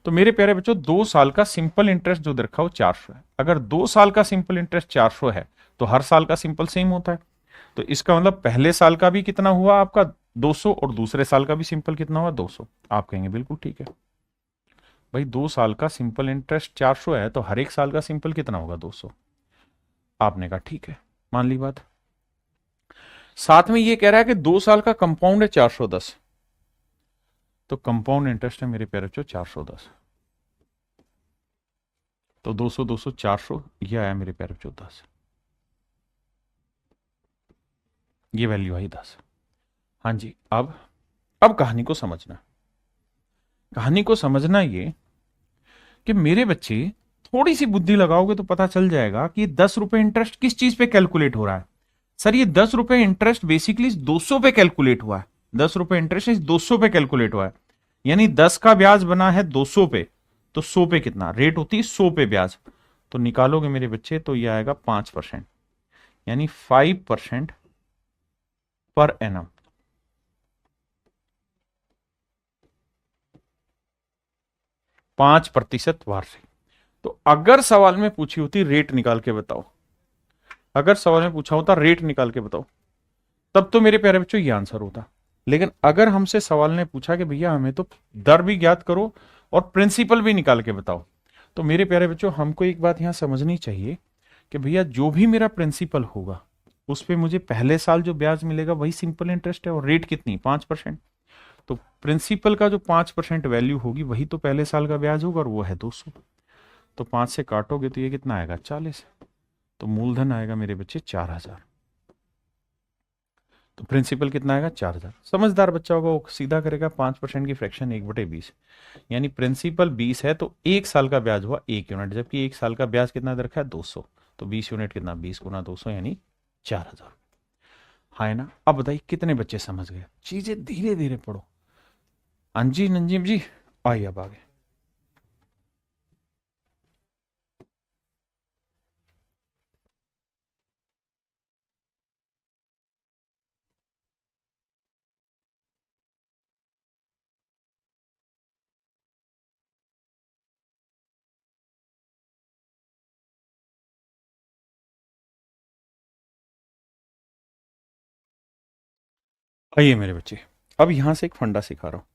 तो मेरे प्यारे बच्चों 2 साल का सिंपल इंटरेस्ट जो रखा हो 400 है। अगर 2 साल का सिंपल इंटरेस्ट 400 है तो हर साल का सिंपल सेम होता है। तो इसका मतलब पहले साल का भी कितना हुआ आपका 200 और दूसरे साल का भी सिंपल कितना हुआ 200। आप कहेंगे बिल्कुल ठीक है भाई, 2 साल का सिंपल इंटरेस्ट 400 है तो हर एक साल का सिंपल कितना होगा 200। आपने कहा ठीक है, मान ली बात। साथ में ये कह रहा है कि 2 साल का कंपाउंड है 410। तो कंपाउंड इंटरेस्ट है मेरे प्यारे बच्चों 410। तो 200 200 400, ये आया मेरे प्यारे बच्चों 10। ये वैल्यू आई 10। हाँ जी। अब कहानी को समझना। कहानी को समझना ये कि मेरे बच्चे थोड़ी सी बुद्धि लगाओगे तो पता चल जाएगा कि 10 रुपए इंटरेस्ट किस चीज पे कैलकुलेट हो रहा है। सर ये 10 रुपए इंटरेस्ट बेसिकली 200 पे कैलकुलेट हुआ है। 10 रुपए इंटरेस्ट इस 200 पे कैलकुलेट हुआ है। यानी 10 का ब्याज बना है 200 पे, तो 100 पे कितना रेट होती है? 100 पे ब्याज। तो निकालोगे मेरे बच्चे तो ये आएगा 5%, यानी 5% पर एनम। 5% वार्षिक। तो अगर सवाल में पूछी होती रेट निकाल के बताओ, अगर सवाल में पूछा होता रेट निकाल के बताओ, तब तो मेरे प्यारे बच्चों ये आंसर होता। लेकिन अगर हमसे सवाल ने पूछा कि भैया हमें तो दर भी ज्ञात करो और प्रिंसिपल भी निकाल के बताओ, तो मेरे प्यारे बच्चों हमको एक बात यहां समझनी चाहिए कि भैया जो भी मेरा प्रिंसिपल होगा उस पर मुझे पहले साल जो ब्याज मिलेगा वही सिंपल इंटरेस्ट है। और रेट कितनी? 5%। तो प्रिंसिपल का जो 5% वैल्यू होगी वही तो पहले साल का ब्याज होगा और वो है 200। तो 5 से काटोगे तो ये कितना आएगा? 40। तो मूलधन आएगा मेरे बच्चे 4000। तो प्रिंसिपल कितना आएगा? 4000। समझदार बच्चा होगा वो सीधा करेगा 5% की फ्रैक्शन 1/20, यानी प्रिंसिपल 20 है तो 1 साल का ब्याज हुआ 1 यूनिट, जबकि 1 साल का ब्याज कितना दे रखा है? 200। तो 20 यूनिट कितना? 20 गुना 200 यानी 4000। हाँ है ना? अब बताइए कितने बच्चे समझ गए? चीजें धीरे धीरे पढ़ो। अंजी नंजीम जी आइए अब आगे। आइए मेरे बच्चे, अब यहां से एक फंडा सिखा रहा हूं।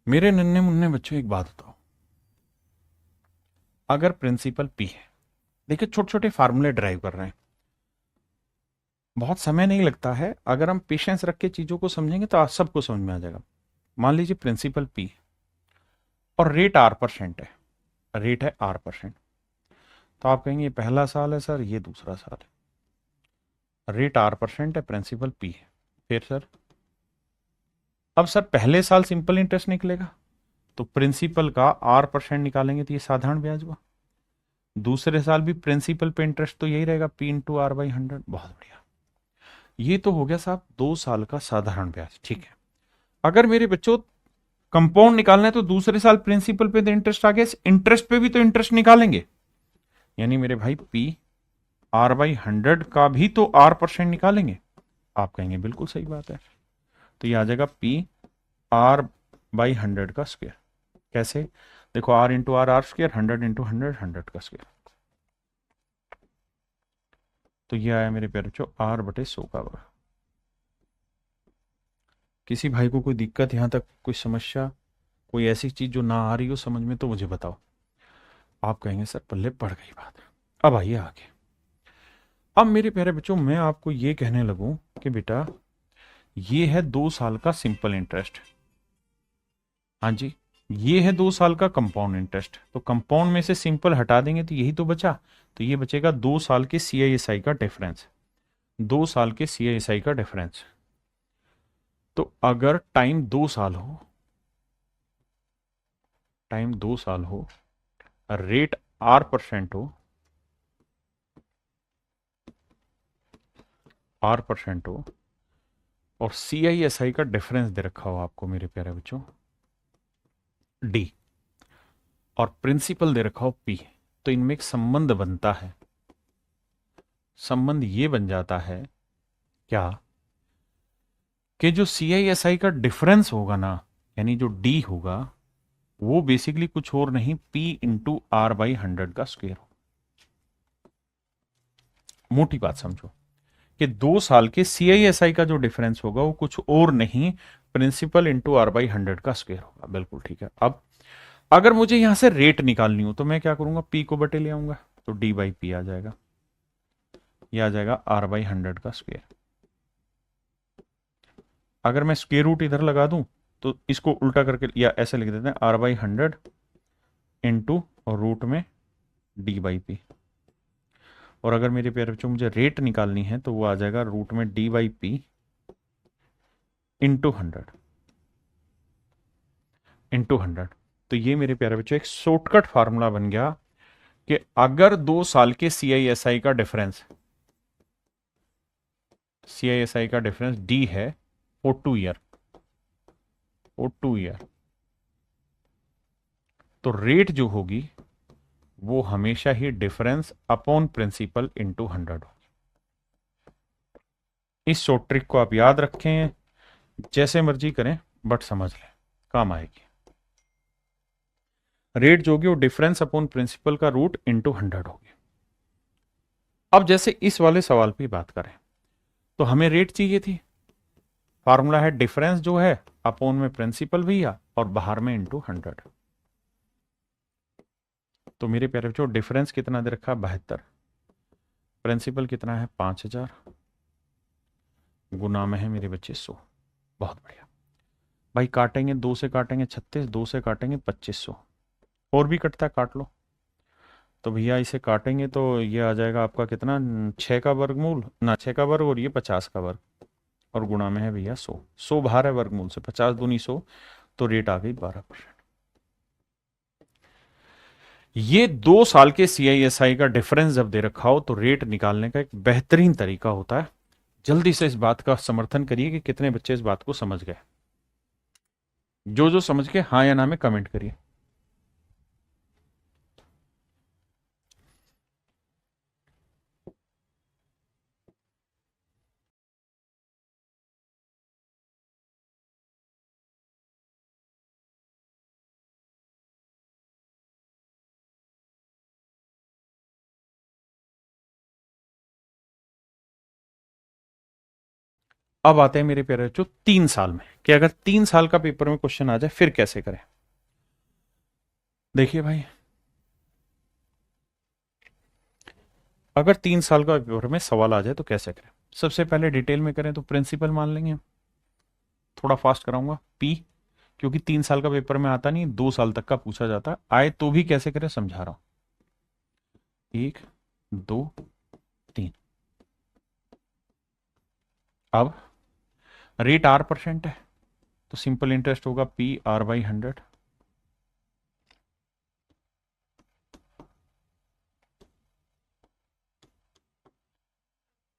मेरे नन्हे मुन्ने बच्चों एक बात बताओ, अगर प्रिंसिपल पी है, देखिए छोटे छोटे फार्मूले ड्राइव कर रहे हैं, बहुत समय नहीं लगता है। अगर हम पेशेंस रख के चीजों को समझेंगे तो आप सबको समझ में आ जाएगा। मान लीजिए प्रिंसिपल पी और रेट R% है, रेट है R%। तो आप कहेंगे ये पहला साल है सर, ये दूसरा साल है, रेट R% है, प्रिंसिपल पी है। फिर सर, अब सर पहले साल सिंपल इंटरेस्ट निकलेगा तो प्रिंसिपल का R% निकालेंगे तो ये साधारण ब्याज हुआ। दूसरे साल भी प्रिंसिपल पे इंटरेस्ट तो यही रहेगा P/R/100। बहुत बढ़िया, ये तो हो गया साहब 2 साल का साधारण ब्याज। ठीक है, अगर मेरे बच्चों कंपाउंड निकालना है तो दूसरे साल प्रिंसिपल पे तो इंटरेस्ट आ गया, इंटरेस्ट पे भी तो इंटरेस्ट निकालेंगे, यानी मेरे भाई P/R/100 का भी तो R% निकालेंगे। आप कहेंगे बिल्कुल सही बात है। तो ये आ जाएगा P/R/100 का स्क्वायर। कैसे? देखो R/R R², 100 × 100, 100 का स्क्वायर। तो ये आया मेरे प्यारे बच्चों R/100 का वर्ग। किसी भाई को कोई दिक्कत यहाँ तक, कोई समस्या, कोई ऐसी चीज जो ना आ रही हो समझ में, तो मुझे बताओ। आप कहेंगे सर पल्ले पड़ गई बात। अब आइए आगे। अब मेरे प्यारे बच्चों, मैं आपको ये कहने लगूं कि बेटा ये है 2 साल का सिंपल इंटरेस्ट। हाँ जी, ये है 2 साल का कंपाउंड इंटरेस्ट। तो कंपाउंड में से सिंपल हटा देंगे तो यही तो बचा। तो ये बचेगा 2 साल के CISI का डिफरेंस। 2 साल के CISI का डिफरेंस। तो अगर टाइम 2 साल हो, टाइम 2 साल हो, रेट R% हो, R% हो, और CISI का डिफरेंस दे रखा हो आपको मेरे प्यारे बच्चों D, और प्रिंसिपल दे रखा हो P, तो इनमें एक संबंध बनता है। संबंध ये बन जाता है क्या कि जो CISI का डिफरेंस होगा ना, यानी जो D होगा, वो बेसिकली कुछ और नहीं P इंटू R/100 का स्क्वायर हो। मोटी बात समझो कि 2 साल के CISI का जो डिफरेंस होगा वो कुछ और नहीं, प्रिंसिपल इंटू R/100 का स्क्वायर होगा। बिल्कुल ठीक है। अब अगर मुझे यहां से रेट निकालनी हो तो मैं क्या करूंगा, P को बटे ले आऊंगा, तो D/P आ जाएगा, यह आ जाएगा R/100 का स्क्वायर। अगर मैं स्क्वायर रूट इधर लगा दूं तो इसको उल्टा करके या ऐसे लिख देते हैं, R/100 इंटू और रूट में D/P। और अगर मेरे प्यारे बच्चों मुझे रेट निकालनी है तो वो आ जाएगा रूट में D/P इंटू 100। तो ये मेरे प्यारे बच्चों एक शॉर्टकट फार्मूला बन गया कि अगर 2 साल के CISI का डिफरेंस, CISI का डिफरेंस D है फॉर 2 ईयर, तो रेट जो होगी वो हमेशा ही डिफरेंस अपॉन प्रिंसिपल इंटू 100 होगी। इस शॉर्ट ट्रिक को आप याद रखें, जैसे मर्जी करें, बट समझ लें, काम आएगी। रेट जो होगी वो डिफरेंस अपॉन प्रिंसिपल का रूट इंटू 100 होगी। अब जैसे इस वाले सवाल पे बात करें तो हमें रेट चाहिए थी, फार्मूला है डिफरेंस जो है अपॉन में प्रिंसिपल भैया और बाहर में इंटू 100। तो मेरे प्यारे बच्चों डिफरेंस कितना दे रखा है, 72। प्रिंसिपल कितना है, 5000, गुना में है मेरे बच्चे 100। बहुत बढ़िया भाई, काटेंगे 2 से काटेंगे 36, 2 से काटेंगे 2500, और भी कटता है काट लो। तो भैया इसे काटेंगे तो ये आ जाएगा आपका कितना, 6 का वर्गमूल ना, 6 का वर्ग और ये 50 का वर्ग, और गुणा में है भैया 100। 100 बाहर है वर्गमूल से, 50 दूनी 100, तो रेट आ गई 12%। ये 2 साल के CISI का डिफरेंस जब दे रखा हो तो रेट निकालने का एक बेहतरीन तरीका होता है। जल्दी से इस बात का समर्थन करिए कि कितने बच्चे इस बात को समझ गए। जो जो समझ गए हाँ या ना में कमेंट करिए। अब आते हैं मेरे प्यारे बच्चों 3 साल में, कि अगर 3 साल का पेपर में क्वेश्चन आ जाए फिर कैसे करें। देखिए भाई, अगर 3 साल का पेपर में सवाल आ जाए तो कैसे करें। सबसे पहले डिटेल में करें तो प्रिंसिपल मान लेंगे, थोड़ा फास्ट कराऊंगा P, क्योंकि 3 साल का पेपर में आता नहीं, 2 साल तक का पूछा जाता है, आए तो भी कैसे करें समझा रहा हूं। 1 2 3। अब रेट R% है तो सिंपल इंटरेस्ट होगा PR/100।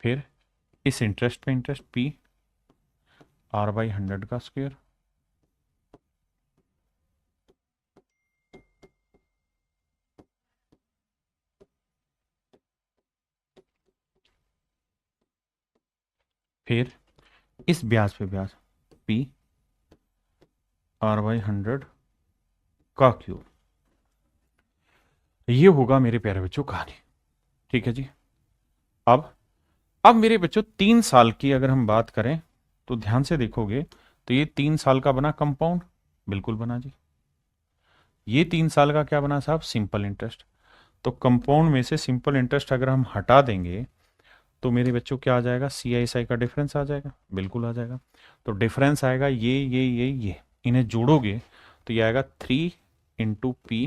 फिर इस इंटरेस्ट पे इंटरेस्ट PR/100 का स्क्वायर, फिर इस ब्याज पे ब्याज PR/100 का क्यूब। ये होगा मेरे प्यारे बच्चों कहानी। ठीक है जी। अब मेरे बच्चों 3 साल की अगर हम बात करें तो ध्यान से देखोगे तो ये 3 साल का बना कंपाउंड, बिल्कुल बना जी। ये 3 साल का क्या बना साहब, सिंपल इंटरेस्ट। तो कंपाउंड में से सिंपल इंटरेस्ट अगर हम हटा देंगे तो मेरे बच्चों क्या आ जाएगा, CISI का डिफरेंस आ जाएगा, बिल्कुल आ जाएगा। तो डिफरेंस आएगा ये, इन्हें जोड़ोगे तो ये आएगा 3 इंटू पी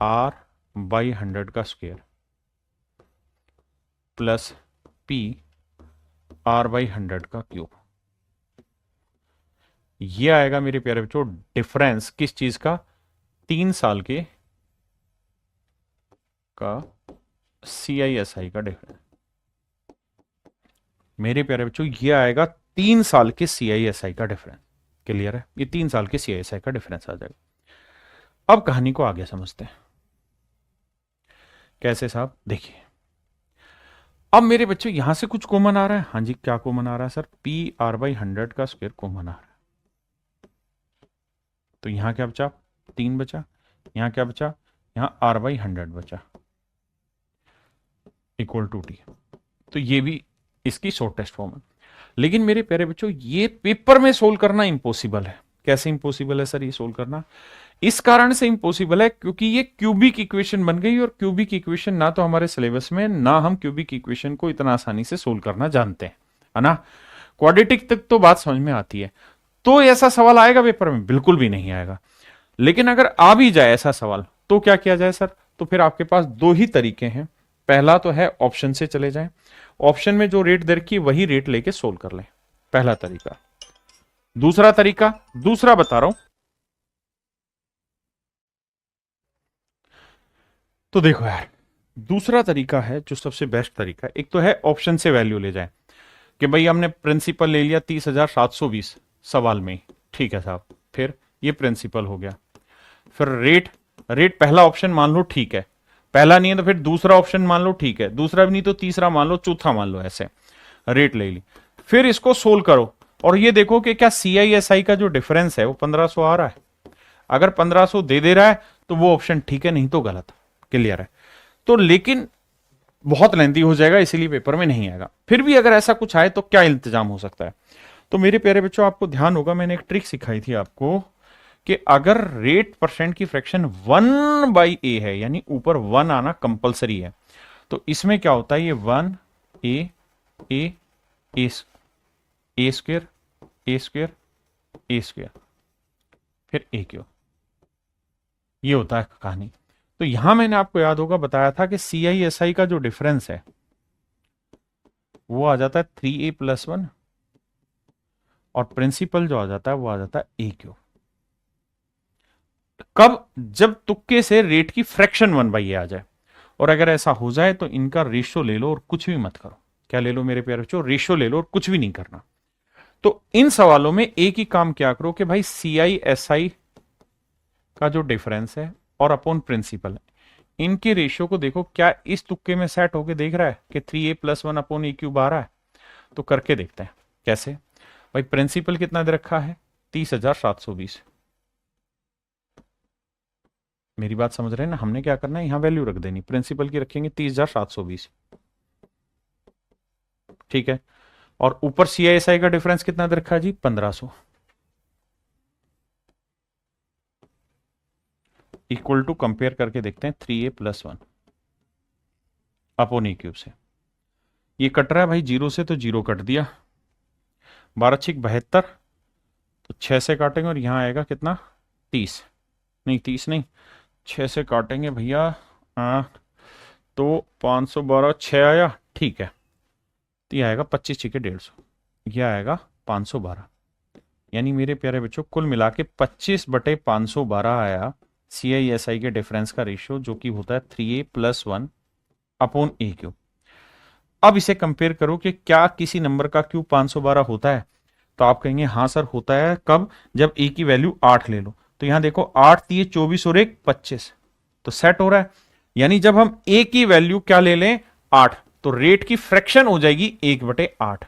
आर बाई 100 का square plus P R by 100 का क्यूब। ये आएगा मेरे प्यारे बच्चों डिफरेंस किस चीज का, 3 साल के का CISI का डिफरेंस। मेरे प्यारे बच्चों ये आएगा 3 साल के CISI का डिफरेंस। क्लियर है, ये 3 साल के CISI का डिफरेंस आ जाएगा। अब कहानी को आगे समझते हैं। कैसे साहब, देखिए अब मेरे बच्चों यहां से कुछ कॉमन आ रहा है। हाँ जी, क्या कॉमन आ रहा है सर, पी आर बाई 100 का स्क्वायर कॉमन आ रहा है। तो यहां क्या बचा, 3 बचा। यहां क्या बचा, यहां आर बाई 100 बचा इक्वल टू टी। तो ये भी इसकी शॉर्टेस्ट फॉर्म है। लेकिन मेरे प्यारे बच्चों ये पेपर में सोल्व करना इंपॉसिबल है। कैसे इंपॉसिबल है सर ये सोल्व करना, इस कारण से इंपॉसिबल है क्योंकि ये क्यूबिक इक्वेशन बन गई, और क्यूबिक इक्वेशन ना तो हमारे सिलेबस में, ना हम क्यूबिक इक्वेशन को इतना आसानी से सोल्व करना जानते हैं, है ना। क्वाड्रेटिक तक तो बात समझ में आती है। तो ऐसा सवाल आएगा पेपर में, बिल्कुल भी नहीं आएगा। लेकिन अगर आ भी जाए ऐसा सवाल तो क्या किया जाए सर, तो फिर आपके पास दो ही तरीके हैं। पहला तो है ऑप्शन से चले जाएं, ऑप्शन में जो रेट दे रखी वही रेट लेके सोल्व कर लें, पहला तरीका। दूसरा तरीका, दूसरा बता रहा हूं, तो देखो यार, दूसरा तरीका है जो सबसे बेस्ट तरीका है। एक तो है ऑप्शन से वैल्यू ले जाए कि भाई हमने प्रिंसिपल ले लिया 30,720 सवाल में ही, ठीक है साहब, फिर ये प्रिंसिपल हो गया। फिर रेट, रेट पहला ऑप्शन मान लो, ठीक है, पहला नहीं है तो फिर दूसरा ऑप्शन मान लो, ठीक है, दूसरा भी नहीं तो तीसरा मान लो, चौथा मान लो, ऐसे रेट ले ली। फिर इसको सोल्व करो और ये देखो कि क्या CISI का जो डिफरेंस है वो 1500 आ रहा है। अगर 1500 दे रहा है तो वो ऑप्शन ठीक है, नहीं तो गलत। क्लियर है। तो लेकिन बहुत लेंथी हो जाएगा, इसीलिए पेपर में नहीं आएगा। फिर भी अगर ऐसा कुछ आए तो क्या इंतजाम हो सकता है, तो मेरे प्यारे बच्चों आपको ध्यान होगा, मैंने एक ट्रिक सिखाई थी आपको कि अगर रेट परसेंट की फ्रैक्शन 1/a है, यानी ऊपर 1 आना कंपलसरी है, तो इसमें क्या होता है, ये 1a a square a square a square फिर a क्यूब, ये होता है कहानी। तो यहां मैंने आपको याद होगा बताया था कि CISI का जो डिफरेंस है वो आ जाता है 3a+1, और प्रिंसिपल जो आ जाता है वो आ जाता है a क्यूब। कब, जब तुक्के से रेट की फ्रैक्शन 1/a आ जाए। और अगर ऐसा हो जाए तो इनका रेशियो ले लो और कुछ भी मत करो। क्या ले लो मेरे प्यारे बच्चों, रेशियो ले लो और कुछ भी नहीं करना। तो इन सवालों में एक ही काम क्या करो कि भाई CISI का जो डिफरेंस है और अपॉन प्रिंसिपल है, इनके रेशियो को देखो क्या इस तुक्के में सेट होके देख रहा है कि 3a+1 अपॉन a क्यूब आ रहा है। तो करके देखते हैं कैसे। भाई प्रिंसिपल कितना दे रखा है, 30,720। मेरी बात समझ रहे हैं ना, हमने क्या करना है, यहां वैल्यू रख देनी, प्रिंसिपल की रखेंगे 30,720, ठीक है। और ऊपर CISI का डिफरेंस कितना दे रखा है जी, 1500, इक्वल टू, कंपेयर करके देखते हैं 3a+1 अपॉन a क्यूब से। ये कट रहा है भाई जीरो से, तो जीरो कट दिया, 12×6 = 72, तो 6 से काटेंगे और यहां आएगा कितना, 30, नहीं 30 नहीं, 6 से काटेंगे भैया, तो 512, 6 आया, ठीक है। तो यह आएगा 25×6 = 150, यह आएगा 512। यानी मेरे प्यारे बच्चों कुल मिला के 25/512 आया CISI के डिफरेंस का रेशियो, जो कि होता है 3a+1 अपॉन a क्यूब। अब इसे कंपेयर करो कि क्या किसी नंबर का क्यूब 512 होता है, तो आप कहेंगे हाँ सर होता है। कब, जब a की वैल्यू 8 ले लो। तो यहां देखो 8 × 24 और 1 25, तो सेट हो रहा है। यानी जब हम a की वैल्यू क्या ले लें, 8, तो रेट की फ्रैक्शन हो जाएगी 1/8।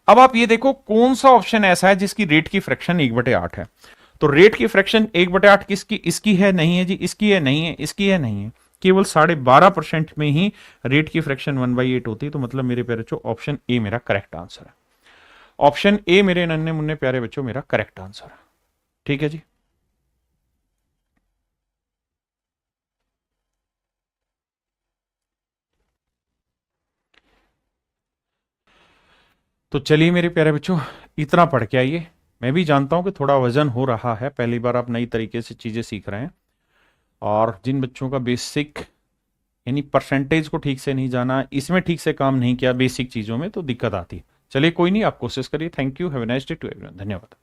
अब आप ये देखो कौन सा ऑप्शन ऐसा है जिसकी रेट की फ्रैक्शन 1/8 है। तो रेट की फ्रैक्शन 1/8 किसकी, इसकी है, नहीं है जी, इसकी है, नहीं है, इसकी है, नहीं है। केवल 12.5% में ही रेट की फ्रैक्शन 1/8 होती है। तो मतलब मेरे प्यारे बच्चों ऑप्शन ए मेरा करेक्ट आंसर है। ऑप्शन ए मेरे नन्हे मुन्ने प्यारे बच्चों मेरा करेक्ट आंसर है। ठीक है जी। तो चलिए मेरे प्यारे बच्चों, इतना पढ़ के आइए। मैं भी जानता हूं कि थोड़ा वजन हो रहा है, पहली बार आप नई तरीके से चीजें सीख रहे हैं, और जिन बच्चों का बेसिक यानी परसेंटेज को ठीक से नहीं जाना, इसमें ठीक से काम नहीं किया बेसिक चीजों में, तो दिक्कत आती है। चलिए कोई नहीं, आप कोशिश करिए। Thank you, have a nice day to everyone. धन्यवाद।